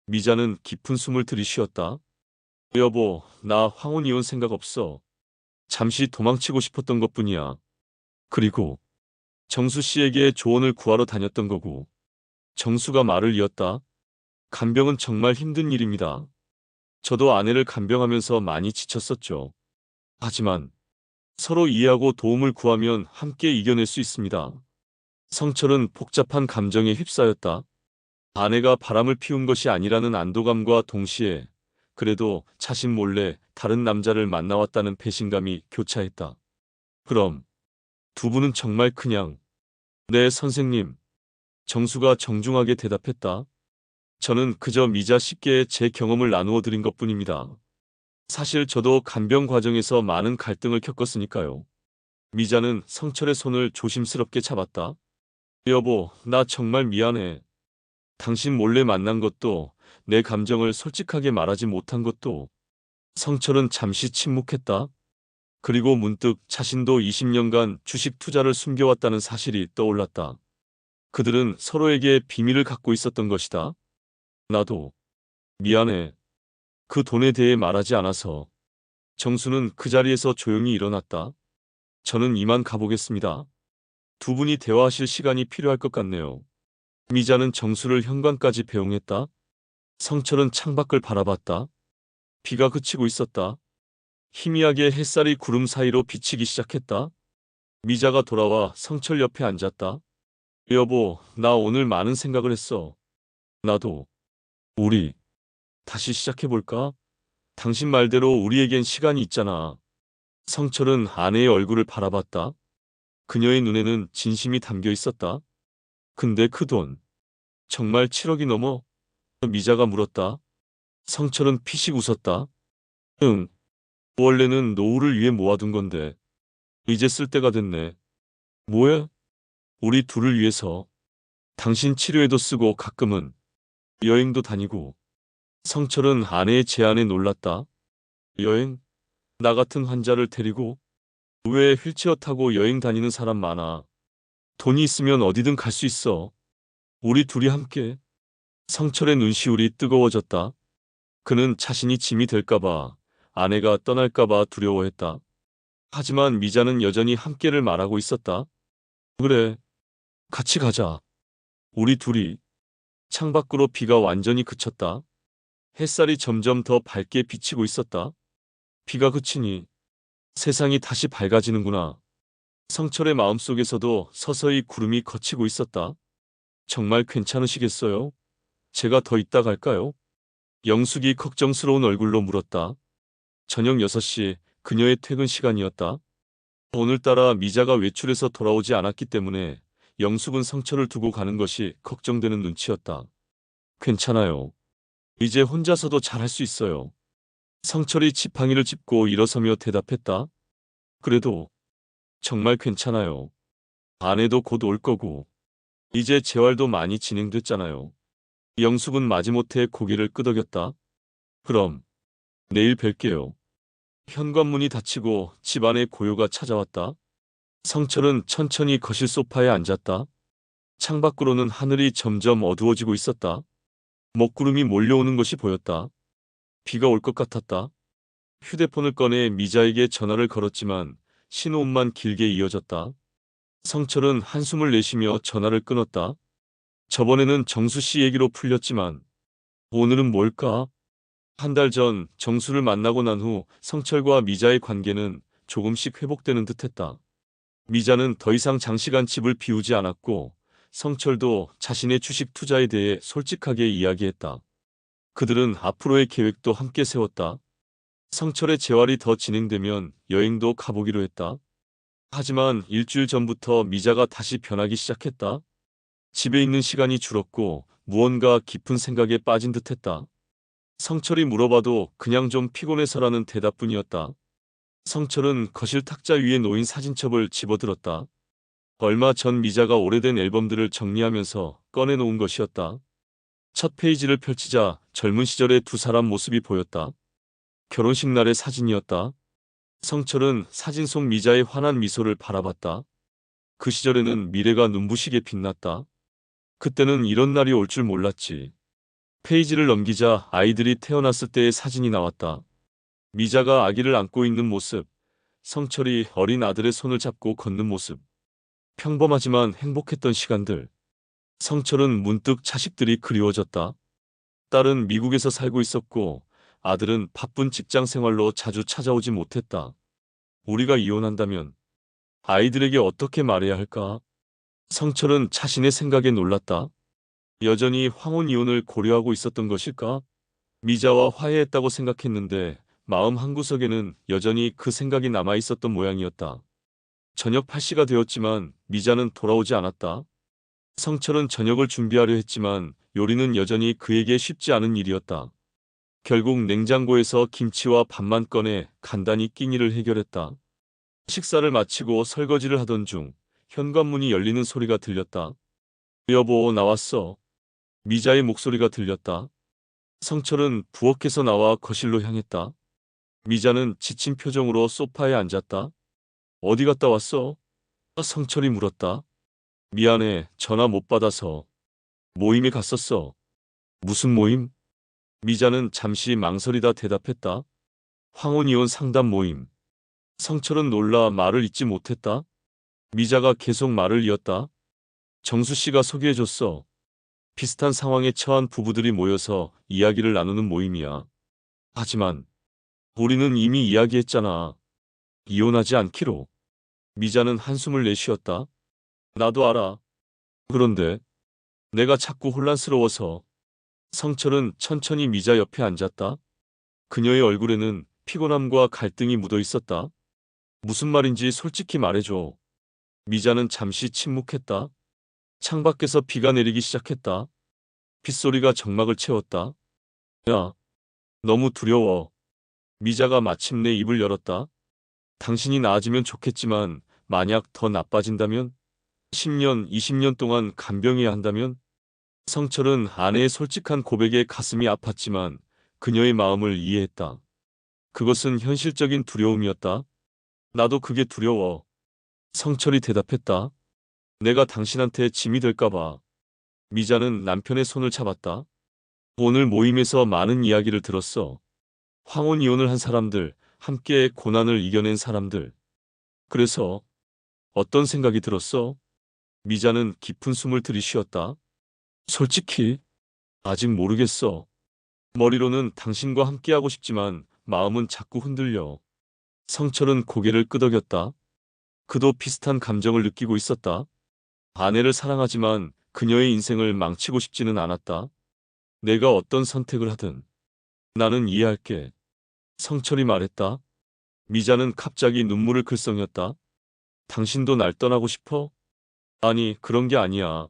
미자는 깊은 숨을 들이쉬었다. 여보, 나 황혼 이혼 생각 없어. 잠시 도망치고 싶었던 것뿐이야. 그리고 정수 씨에게 조언을 구하러 다녔던 거고. 정수가 말을 이었다. 간병은 정말 힘든 일입니다. 저도 아내를 간병하면서 많이 지쳤었죠. 하지만 서로 이해하고 도움을 구하면 함께 이겨낼 수 있습니다. 성철은 복잡한 감정에 휩싸였다. 아내가 바람을 피운 것이 아니라는 안도감과 동시에 그래도 자신 몰래 다른 남자를 만나왔다는 배신감이 교차했다. 그럼 두 분은 정말 그냥 네, 선생님. 정수가 정중하게 대답했다. 저는 그저 미자 씨께 제 경험을 나누어 드린 것뿐입니다. 사실 저도 간병 과정에서 많은 갈등을 겪었으니까요. 미자는 성철의 손을 조심스럽게 잡았다. 여보, 나 정말 미안해. 당신 몰래 만난 것도, 내 감정을 솔직하게 말하지 못한 것도. 성철은 잠시 침묵했다. 그리고 문득 자신도 20년간 주식 투자를 숨겨왔다는 사실이 떠올랐다. 그들은 서로에게 비밀을 갖고 있었던 것이다. 나도 미안해. 그 돈에 대해 말하지 않아서. 정수는 그 자리에서 조용히 일어났다. 저는 이만 가보겠습니다. 두 분이 대화하실 시간이 필요할 것 같네요. 미자는 정수를 현관까지 배웅했다. 성철은 창밖을 바라봤다. 비가 그치고 있었다. 희미하게 햇살이 구름 사이로 비치기 시작했다. 미자가 돌아와 성철 옆에 앉았다. 여보, 나 오늘 많은 생각을 했어. 나도. 우리 다시 시작해볼까? 당신 말대로 우리에겐 시간이 있잖아. 성철은 아내의 얼굴을 바라봤다. 그녀의 눈에는 진심이 담겨 있었다. 근데 그 돈, 정말 7억이 넘어? 미자가 물었다. 성철은 피식 웃었다. 응, 원래는 노후를 위해 모아둔 건데, 이제 쓸 때가 됐네. 뭐야? 우리 둘을 위해서. 당신 치료에도 쓰고 가끔은 여행도 다니고. 성철은 아내의 제안에 놀랐다. 여행? 나 같은 환자를 데리고? 왜 휠체어 타고 여행 다니는 사람 많아. 돈이 있으면 어디든 갈 수 있어. 우리 둘이 함께. 성철의 눈시울이 뜨거워졌다. 그는 자신이 짐이 될까봐, 아내가 떠날까봐 두려워했다. 하지만 미자는 여전히 함께를 말하고 있었다. 그래, 같이 가자. 우리 둘이. 창밖으로 비가 완전히 그쳤다. 햇살이 점점 더 밝게 비치고 있었다. 비가 그치니 세상이 다시 밝아지는구나. 성철의 마음속에서도 서서히 구름이 걷히고 있었다. 정말 괜찮으시겠어요? 제가 더 있다 갈까요? 영숙이 걱정스러운 얼굴로 물었다. 저녁 6시, 그녀의 퇴근 시간이었다. 오늘따라 미자가 외출해서 돌아오지 않았기 때문에 영숙은 성철을 두고 가는 것이 걱정되는 눈치였다. 괜찮아요. 이제 혼자서도 잘할 수 있어요. 성철이 지팡이를 짚고 일어서며 대답했다. 그래도 정말 괜찮아요. 아내도 곧 올 거고. 이제 재활도 많이 진행됐잖아요. 영숙은 마지못해 고개를 끄덕였다. 그럼 내일 뵐게요. 현관문이 닫히고 집안에 고요가 찾아왔다. 성철은 천천히 거실 소파에 앉았다. 창밖으로는 하늘이 점점 어두워지고 있었다. 먹구름이 몰려오는 것이 보였다. 비가 올 것 같았다. 휴대폰을 꺼내 미자에게 전화를 걸었지만 신호음만 길게 이어졌다. 성철은 한숨을 내쉬며 전화를 끊었다. 저번에는 정수 씨 얘기로 풀렸지만 오늘은 뭘까? 한 달 전 정수를 만나고 난 후 성철과 미자의 관계는 조금씩 회복되는 듯했다. 미자는 더 이상 장시간 집을 비우지 않았고 성철도 자신의 주식 투자에 대해 솔직하게 이야기했다. 그들은 앞으로의 계획도 함께 세웠다. 성철의 재활이 더 진행되면 여행도 가보기로 했다. 하지만 일주일 전부터 미자가 다시 변하기 시작했다. 집에 있는 시간이 줄었고 무언가 깊은 생각에 빠진 듯했다. 성철이 물어봐도 그냥 좀 피곤해서라는 대답뿐이었다. 성철은 거실 탁자 위에 놓인 사진첩을 집어들었다. 얼마 전 미자가 오래된 앨범들을 정리하면서 꺼내놓은 것이었다. 첫 페이지를 펼치자 젊은 시절의 두 사람 모습이 보였다. 결혼식 날의 사진이었다. 성철은 사진 속 미자의 환한 미소를 바라봤다. 그 시절에는 미래가 눈부시게 빛났다. 그때는 이런 날이 올 줄 몰랐지. 페이지를 넘기자 아이들이 태어났을 때의 사진이 나왔다. 미자가 아기를 안고 있는 모습, 성철이 어린 아들의 손을 잡고 걷는 모습. 평범하지만 행복했던 시간들. 성철은 문득 자식들이 그리워졌다. 딸은 미국에서 살고 있었고 아들은 바쁜 직장 생활로 자주 찾아오지 못했다. 우리가 이혼한다면 아이들에게 어떻게 말해야 할까? 성철은 자신의 생각에 놀랐다. 여전히 황혼 이혼을 고려하고 있었던 것일까? 미자와 화해했다고 생각했는데 마음 한구석에는 여전히 그 생각이 남아 있었던 모양이었다. 저녁 8시가 되었지만 미자는 돌아오지 않았다. 성철은 저녁을 준비하려 했지만 요리는 여전히 그에게 쉽지 않은 일이었다. 결국 냉장고에서 김치와 밥만 꺼내 간단히 끼니를 해결했다. 식사를 마치고 설거지를 하던 중 현관문이 열리는 소리가 들렸다. 여보, 나왔어. 미자의 목소리가 들렸다. 성철은 부엌에서 나와 거실로 향했다. 미자는 지친 표정으로 소파에 앉았다. 어디 갔다 왔어? 성철이 물었다. 미안해, 전화 못 받아서. 모임에 갔었어. 무슨 모임? 미자는 잠시 망설이다 대답했다. 황혼이혼 상담 모임. 성철은 놀라 말을 잇지 못했다. 미자가 계속 말을 이었다. 정수 씨가 소개해줬어. 비슷한 상황에 처한 부부들이 모여서 이야기를 나누는 모임이야. 하지만 우리는 이미 이야기했잖아. 이혼하지 않기로. 미자는 한숨을 내쉬었다. 나도 알아. 그런데 내가 자꾸 혼란스러워서. 성철은 천천히 미자 옆에 앉았다. 그녀의 얼굴에는 피곤함과 갈등이 묻어 있었다. 무슨 말인지 솔직히 말해줘. 미자는 잠시 침묵했다. 창밖에서 비가 내리기 시작했다. 빗소리가 정막을 채웠다. 야, 너무 두려워. 미자가 마침내 입을 열었다. 당신이 나아지면 좋겠지만 만약 더 나빠진다면? 10년, 20년 동안 간병해야 한다면? 성철은 아내의 솔직한 고백에 가슴이 아팠지만 그녀의 마음을 이해했다. 그것은 현실적인 두려움이었다. 나도 그게 두려워. 성철이 대답했다. 내가 당신한테 짐이 될까봐. 미자는 남편의 손을 잡았다. 오늘 모임에서 많은 이야기를 들었어. 황혼 이혼을 한 사람들, 함께 고난을 이겨낸 사람들. 그래서 어떤 생각이 들었어? 미자는 깊은 숨을 들이쉬었다. 솔직히 아직 모르겠어. 머리로는 당신과 함께하고 싶지만 마음은 자꾸 흔들려. 성철은 고개를 끄덕였다. 그도 비슷한 감정을 느끼고 있었다. 아내를 사랑하지만 그녀의 인생을 망치고 싶지는 않았다. 내가 어떤 선택을 하든 나는 이해할게. 성철이 말했다. 미자는 갑자기 눈물을 글썽였다. 당신도 날 떠나고 싶어? 아니, 그런 게 아니야.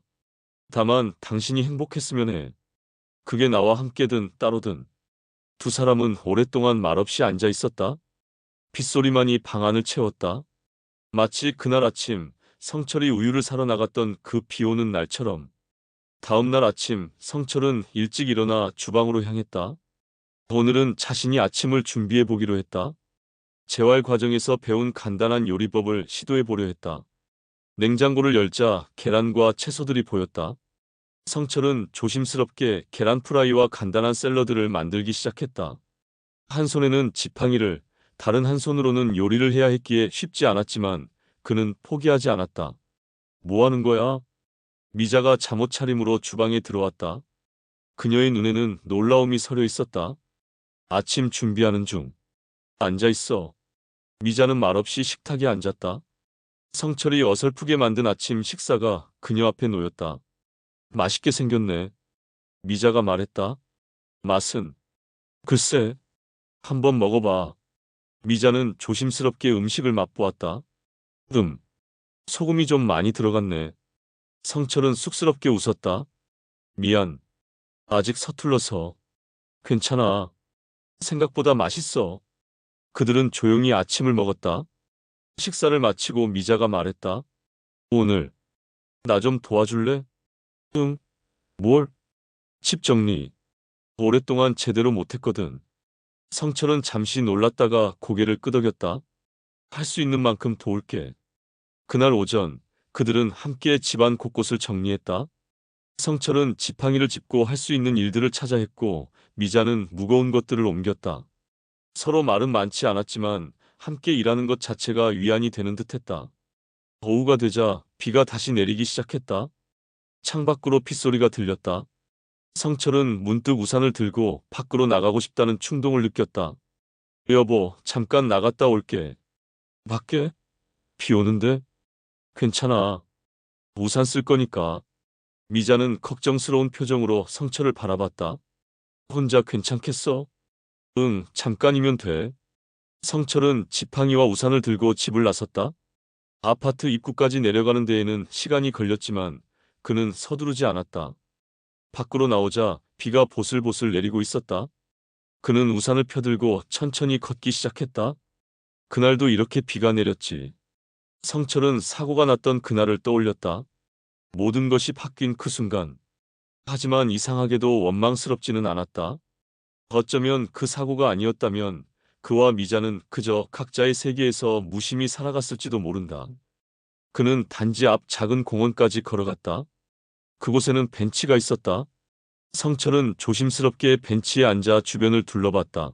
다만 당신이 행복했으면 해. 그게 나와 함께든 따로든. 두 사람은 오랫동안 말없이 앉아 있었다. 빗소리만이 방 안을 채웠다. 마치 그날 아침 성철이 우유를 사러 나갔던 그 비 오는 날처럼. 다음 날 아침 성철은 일찍 일어나 주방으로 향했다. 오늘은 자신이 아침을 준비해 보기로 했다. 재활 과정에서 배운 간단한 요리법을 시도해 보려 했다. 냉장고를 열자 계란과 채소들이 보였다. 성철은 조심스럽게 계란 프라이와 간단한 샐러드를 만들기 시작했다. 한 손에는 지팡이를, 다른 한 손으로는 요리를 해야 했기에 쉽지 않았지만 그는 포기하지 않았다. 뭐 하는 거야? 미자가 잠옷 차림으로 주방에 들어왔다. 그녀의 눈에는 놀라움이 서려 있었다. 아침 준비하는 중. 앉아 있어. 미자는 말없이 식탁에 앉았다. 성철이 어설프게 만든 아침 식사가 그녀 앞에 놓였다. 맛있게 생겼네. 미자가 말했다. 맛은? 글쎄, 한번 먹어봐. 미자는 조심스럽게 음식을 맛보았다. 소금이 좀 많이 들어갔네. 성철은 쑥스럽게 웃었다. 미안. 아직 서툴러서. 괜찮아. 생각보다 맛있어. 그들은 조용히 아침을 먹었다. 식사를 마치고 미자가 말했다. 오늘 나 좀 도와줄래? 응. 뭘? 집 정리. 오랫동안 제대로 못했거든. 성철은 잠시 놀랐다가 고개를 끄덕였다. 할 수 있는 만큼 도울게. 그날 오전 그들은 함께 집안 곳곳을 정리했다. 성철은 지팡이를 짚고 할 수 있는 일들을 찾아 했고 미자는 무거운 것들을 옮겼다. 서로 말은 많지 않았지만 함께 일하는 것 자체가 위안이 되는 듯했다. 오후가 되자 비가 다시 내리기 시작했다. 창밖으로 빗소리가 들렸다. 성철은 문득 우산을 들고 밖으로 나가고 싶다는 충동을 느꼈다. 여보, 잠깐 나갔다 올게. 밖에? 비 오는데? 괜찮아. 우산 쓸 거니까. 미자는 걱정스러운 표정으로 성철을 바라봤다. 혼자 괜찮겠어? 응, 잠깐이면 돼. 성철은 지팡이와 우산을 들고 집을 나섰다. 아파트 입구까지 내려가는 데에는 시간이 걸렸지만 그는 서두르지 않았다. 밖으로 나오자 비가 보슬보슬 내리고 있었다. 그는 우산을 펴들고 천천히 걷기 시작했다. 그날도 이렇게 비가 내렸지. 성철은 사고가 났던 그날을 떠올렸다. 모든 것이 바뀐 그 순간. 하지만 이상하게도 원망스럽지는 않았다. 어쩌면 그 사고가 아니었다면 그와 미자는 그저 각자의 세계에서 무심히 살아갔을지도 모른다. 그는 단지 앞 작은 공원까지 걸어갔다. 그곳에는 벤치가 있었다. 성철은 조심스럽게 벤치에 앉아 주변을 둘러봤다.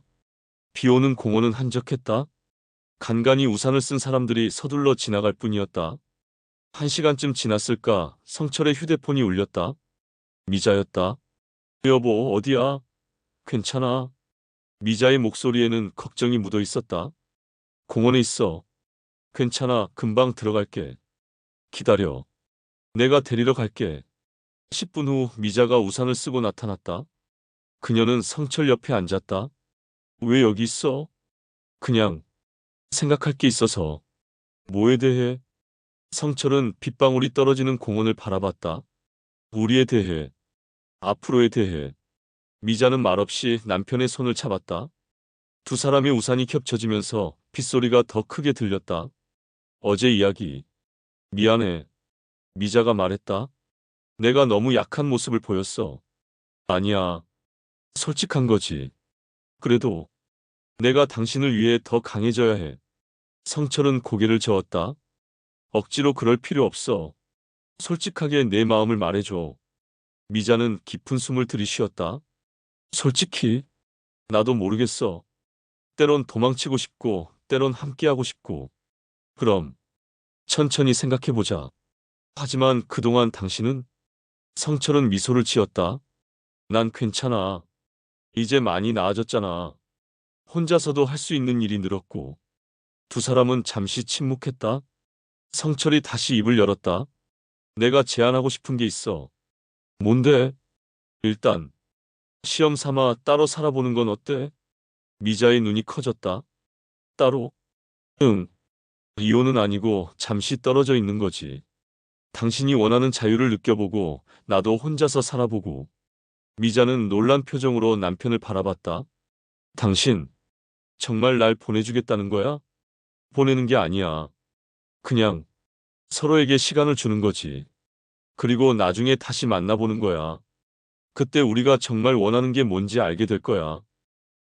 비 오는 공원은 한적했다. 간간히 우산을 쓴 사람들이 서둘러 지나갈 뿐이었다. 1시간쯤 지났을까 성철의 휴대폰이 울렸다. 미자였다. 여보, 어디야? 괜찮아. 미자의 목소리에는 걱정이 묻어 있었다. 공원에 있어. 괜찮아, 금방 들어갈게. 기다려. 내가 데리러 갈게. 10분 후 미자가 우산을 쓰고 나타났다. 그녀는 성철 옆에 앉았다. 왜 여기 있어? 그냥 생각할 게 있어서. 뭐에 대해? 성철은 빗방울이 떨어지는 공원을 바라봤다. 우리에 대해. 앞으로에 대해. 미자는 말없이 남편의 손을 잡았다. 두 사람의 우산이 겹쳐지면서 빗소리가 더 크게 들렸다. 어제 이야기. 미안해. 미자가 말했다. 내가 너무 약한 모습을 보였어. 아니야. 솔직한 거지. 그래도 내가 당신을 위해 더 강해져야 해. 성철은 고개를 저었다. 억지로 그럴 필요 없어. 솔직하게 내 마음을 말해줘. 미자는 깊은 숨을 들이쉬었다. 솔직히, 나도 모르겠어. 때론 도망치고 싶고, 때론 함께하고 싶고. 그럼, 천천히 생각해보자. 하지만 그동안 당신은? 성철은 미소를 지었다. 난 괜찮아. 이제 많이 나아졌잖아. 혼자서도 할 수 있는 일이 늘었고. 두 사람은 잠시 침묵했다. 성철이 다시 입을 열었다. 내가 제안하고 싶은 게 있어. 뭔데? 일단, 시험 삼아 따로 살아보는 건 어때? 미자의 눈이 커졌다. 따로? 응. 이혼은 아니고 잠시 떨어져 있는 거지. 당신이 원하는 자유를 느껴보고 나도 혼자서 살아보고. 미자는 놀란 표정으로 남편을 바라봤다. 당신, 정말 날 보내주겠다는 거야? 보내는 게 아니야. 그냥 서로에게 시간을 주는 거지. 그리고 나중에 다시 만나보는 거야. 그때 우리가 정말 원하는 게 뭔지 알게 될 거야.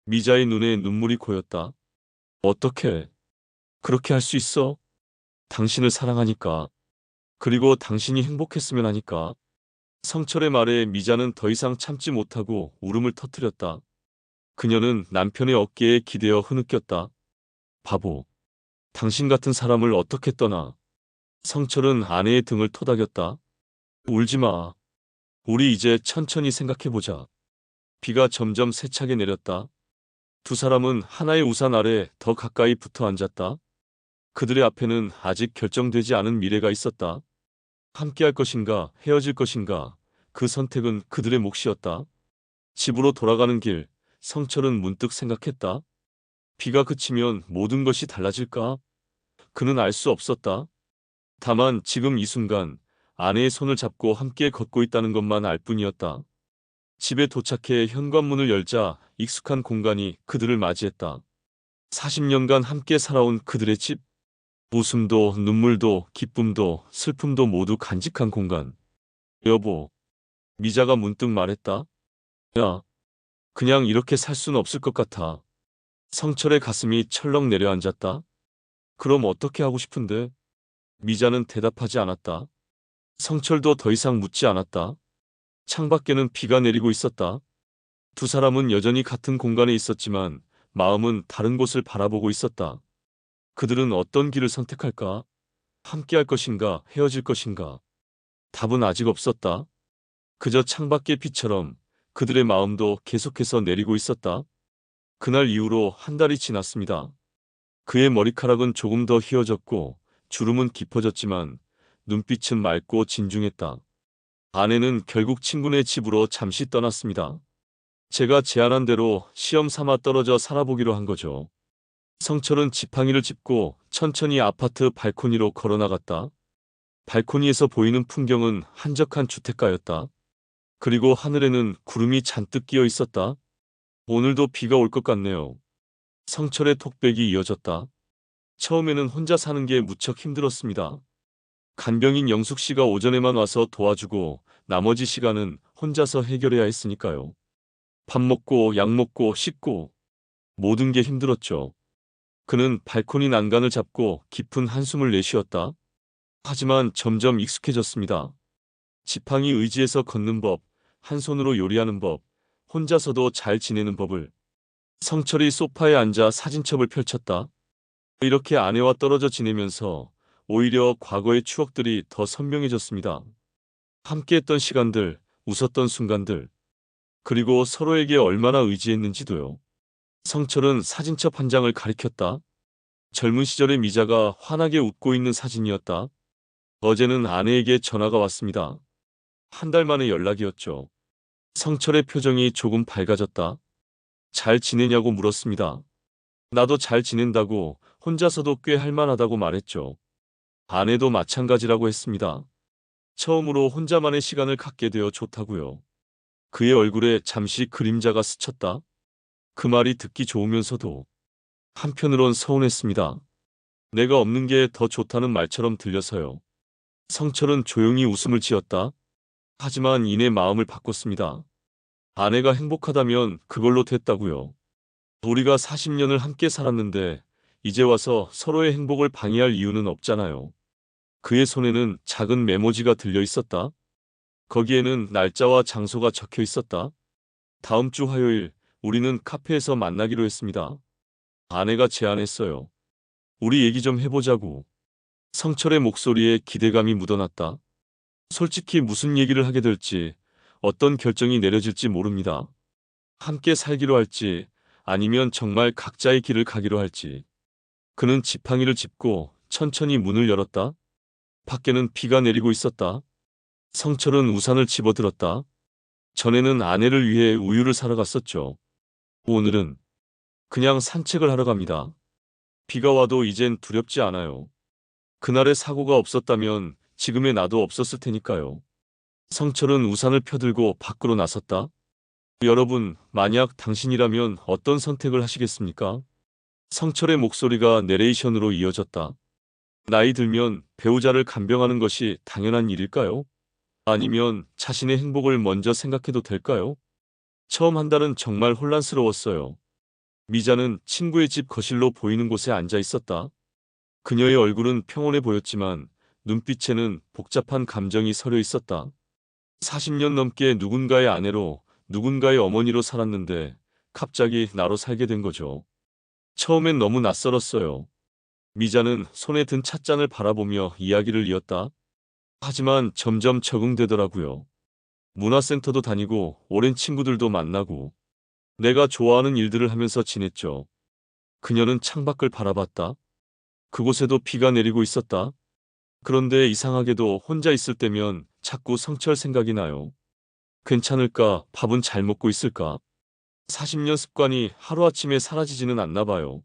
미자의 눈에 눈물이 고였다. 어떻게 그렇게 할 수 있어? 당신을 사랑하니까. 그리고 당신이 행복했으면 하니까. 성철의 말에 미자는 더 이상 참지 못하고 울음을 터뜨렸다. 그녀는 남편의 어깨에 기대어 흐느꼈다. 바보. 당신 같은 사람을 어떻게 떠나. 성철은 아내의 등을 토닥였다. 울지 마. 우리 이제 천천히 생각해보자. 비가 점점 세차게 내렸다. 두 사람은 하나의 우산 아래 더 가까이 붙어 앉았다. 그들의 앞에는 아직 결정되지 않은 미래가 있었다. 함께할 것인가, 헤어질 것인가, 그 선택은 그들의 몫이었다. 집으로 돌아가는 길, 성철은 문득 생각했다. 비가 그치면 모든 것이 달라질까? 그는 알 수 없었다. 다만 지금 이 순간 아내의 손을 잡고 함께 걷고 있다는 것만 알 뿐이었다. 집에 도착해 현관문을 열자 익숙한 공간이 그들을 맞이했다. 40년간 함께 살아온 그들의 집. 웃음도 눈물도 기쁨도 슬픔도 모두 간직한 공간. 여보, 미자가 문득 말했다. 야, 그냥 이렇게 살 수는 없을 것 같아. 성철의 가슴이 철렁 내려앉았다. 그럼 어떻게 하고 싶은데? 미자는 대답하지 않았다. 성철도 더 이상 묻지 않았다. 창밖에는 비가 내리고 있었다. 두 사람은 여전히 같은 공간에 있었지만 마음은 다른 곳을 바라보고 있었다. 그들은 어떤 길을 선택할까? 함께할 것인가, 헤어질 것인가? 답은 아직 없었다. 그저 창밖의 비처럼 그들의 마음도 계속해서 내리고 있었다. 그날 이후로 한 달이 지났습니다. 그의 머리카락은 조금 더 휘어졌고 주름은 깊어졌지만 눈빛은 맑고 진중했다. 아내는 결국 친구네 집으로 잠시 떠났습니다. 제가 제안한 대로 시험 삼아 떨어져 살아보기로 한 거죠. 성철은 지팡이를 짚고 천천히 아파트 발코니로 걸어나갔다. 발코니에서 보이는 풍경은 한적한 주택가였다. 그리고 하늘에는 구름이 잔뜩 끼어 있었다. 오늘도 비가 올 것 같네요. 성철의 톡백이 이어졌다. 처음에는 혼자 사는 게 무척 힘들었습니다. 간병인 영숙 씨가 오전에만 와서 도와주고 나머지 시간은 혼자서 해결해야 했으니까요. 밥 먹고 약 먹고 씻고 모든 게 힘들었죠. 그는 발코니 난간을 잡고 깊은 한숨을 내쉬었다. 하지만 점점 익숙해졌습니다. 지팡이 의지에서 걷는 법, 한 손으로 요리하는 법, 혼자서도 잘 지내는 법을. 성철이 소파에 앉아 사진첩을 펼쳤다. 이렇게 아내와 떨어져 지내면서 오히려 과거의 추억들이 더 선명해졌습니다. 함께했던 시간들, 웃었던 순간들, 그리고 서로에게 얼마나 의지했는지도요. 성철은 사진첩 한 장을 가리켰다. 젊은 시절의 미자가 환하게 웃고 있는 사진이었다. 어제는 아내에게 전화가 왔습니다. 한 달 만에 연락이었죠. 성철의 표정이 조금 밝아졌다. 잘 지내냐고 물었습니다. 나도 잘 지낸다고 혼자서도 꽤 할만하다고 말했죠. 아내도 마찬가지라고 했습니다. 처음으로 혼자만의 시간을 갖게 되어 좋다고요. 그의 얼굴에 잠시 그림자가 스쳤다. 그 말이 듣기 좋으면서도 한편으론 서운했습니다. 내가 없는 게 더 좋다는 말처럼 들려서요. 성철은 조용히 웃음을 지었다. 하지만 이내 마음을 바꿨습니다. 아내가 행복하다면 그걸로 됐다고요. 우리가 40년을 함께 살았는데 이제 와서 서로의 행복을 방해할 이유는 없잖아요. 그의 손에는 작은 메모지가 들려 있었다. 거기에는 날짜와 장소가 적혀 있었다. 다음 주 화요일 우리는 카페에서 만나기로 했습니다. 아내가 제안했어요. 우리 얘기 좀 해보자고. 성철의 목소리에 기대감이 묻어났다. 솔직히 무슨 얘기를 하게 될지, 어떤 결정이 내려질지 모릅니다. 함께 살기로 할지, 아니면 정말 각자의 길을 가기로 할지. 그는 지팡이를 짚고 천천히 문을 열었다. 밖에는 비가 내리고 있었다. 성철은 우산을 집어들었다. 전에는 아내를 위해 우유를 사러 갔었죠. 오늘은 그냥 산책을 하러 갑니다. 비가 와도 이젠 두렵지 않아요. 그날의 사고가 없었다면 지금의 나도 없었을 테니까요. 성철은 우산을 펴들고 밖으로 나섰다. 여러분, 만약 당신이라면 어떤 선택을 하시겠습니까? 성철의 목소리가 내레이션으로 이어졌다. 나이 들면 배우자를 간병하는 것이 당연한 일일까요? 아니면 자신의 행복을 먼저 생각해도 될까요? 처음 한 달은 정말 혼란스러웠어요. 미자는 친구의 집 거실로 보이는 곳에 앉아 있었다. 그녀의 얼굴은 평온해 보였지만 눈빛에는 복잡한 감정이 서려 있었다. 40년 넘게 누군가의 아내로, 누군가의 어머니로 살았는데 갑자기 나로 살게 된 거죠. 처음엔 너무 낯설었어요. 미자는 손에 든 찻잔을 바라보며 이야기를 이었다. 하지만 점점 적응되더라고요. 문화센터도 다니고 오랜 친구들도 만나고 내가 좋아하는 일들을 하면서 지냈죠. 그녀는 창밖을 바라봤다. 그곳에도 비가 내리고 있었다. 그런데 이상하게도 혼자 있을 때면 자꾸 성철 생각이 나요. 괜찮을까? 밥은 잘 먹고 있을까? 40년 습관이 하루아침에 사라지지는 않나 봐요.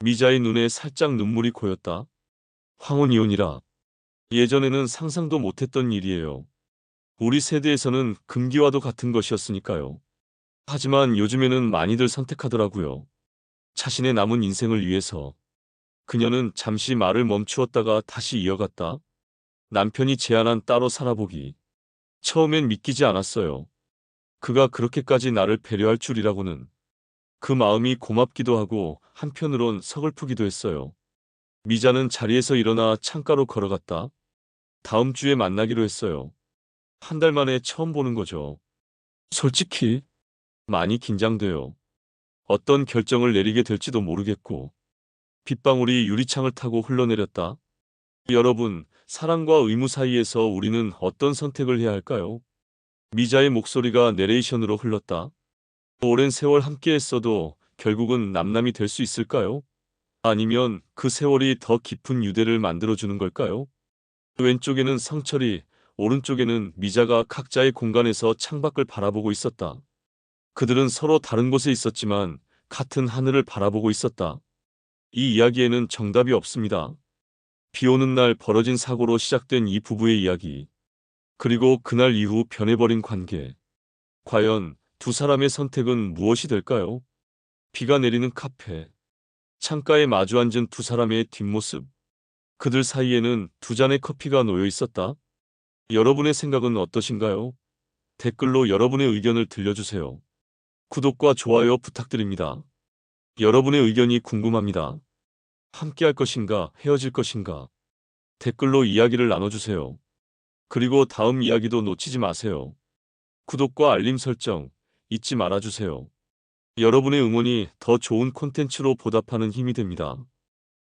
미자의 눈에 살짝 눈물이 고였다. 황혼이혼이라. 예전에는 상상도 못했던 일이에요. 우리 세대에서는 금기와도 같은 것이었으니까요. 하지만 요즘에는 많이들 선택하더라고요. 자신의 남은 인생을 위해서. 그녀는 잠시 말을 멈추었다가 다시 이어갔다. 남편이 제안한 따로 살아보기. 처음엔 믿기지 않았어요. 그가 그렇게까지 나를 배려할 줄이라고는. 그 마음이 고맙기도 하고 한편으론 서글프기도 했어요. 미자는 자리에서 일어나 창가로 걸어갔다. 다음 주에 만나기로 했어요. 한 달 만에 처음 보는 거죠. 솔직히 많이 긴장돼요. 어떤 결정을 내리게 될지도 모르겠고. 빗방울이 유리창을 타고 흘러내렸다. 여러분, 사랑과 의무 사이에서 우리는 어떤 선택을 해야 할까요? 미자의 목소리가 내레이션으로 흘렀다. 오랜 세월 함께했어도 결국은 남남이 될 수 있을까요? 아니면 그 세월이 더 깊은 유대를 만들어주는 걸까요? 왼쪽에는 성철이, 오른쪽에는 미자가 각자의 공간에서 창밖을 바라보고 있었다. 그들은 서로 다른 곳에 있었지만 같은 하늘을 바라보고 있었다. 이 이야기에는 정답이 없습니다. 비 오는 날 벌어진 사고로 시작된 이 부부의 이야기. 그리고 그날 이후 변해버린 관계. 과연 두 사람의 선택은 무엇이 될까요? 비가 내리는 카페. 창가에 마주 앉은 두 사람의 뒷모습. 그들 사이에는 두 잔의 커피가 놓여 있었다. 여러분의 생각은 어떠신가요? 댓글로 여러분의 의견을 들려주세요. 구독과 좋아요 부탁드립니다. 여러분의 의견이 궁금합니다. 함께 할 것인가, 헤어질 것인가? 댓글로 이야기를 나눠주세요. 그리고 다음 이야기도 놓치지 마세요. 구독과 알림 설정 잊지 말아주세요. 여러분의 응원이 더 좋은 콘텐츠로 보답하는 힘이 됩니다.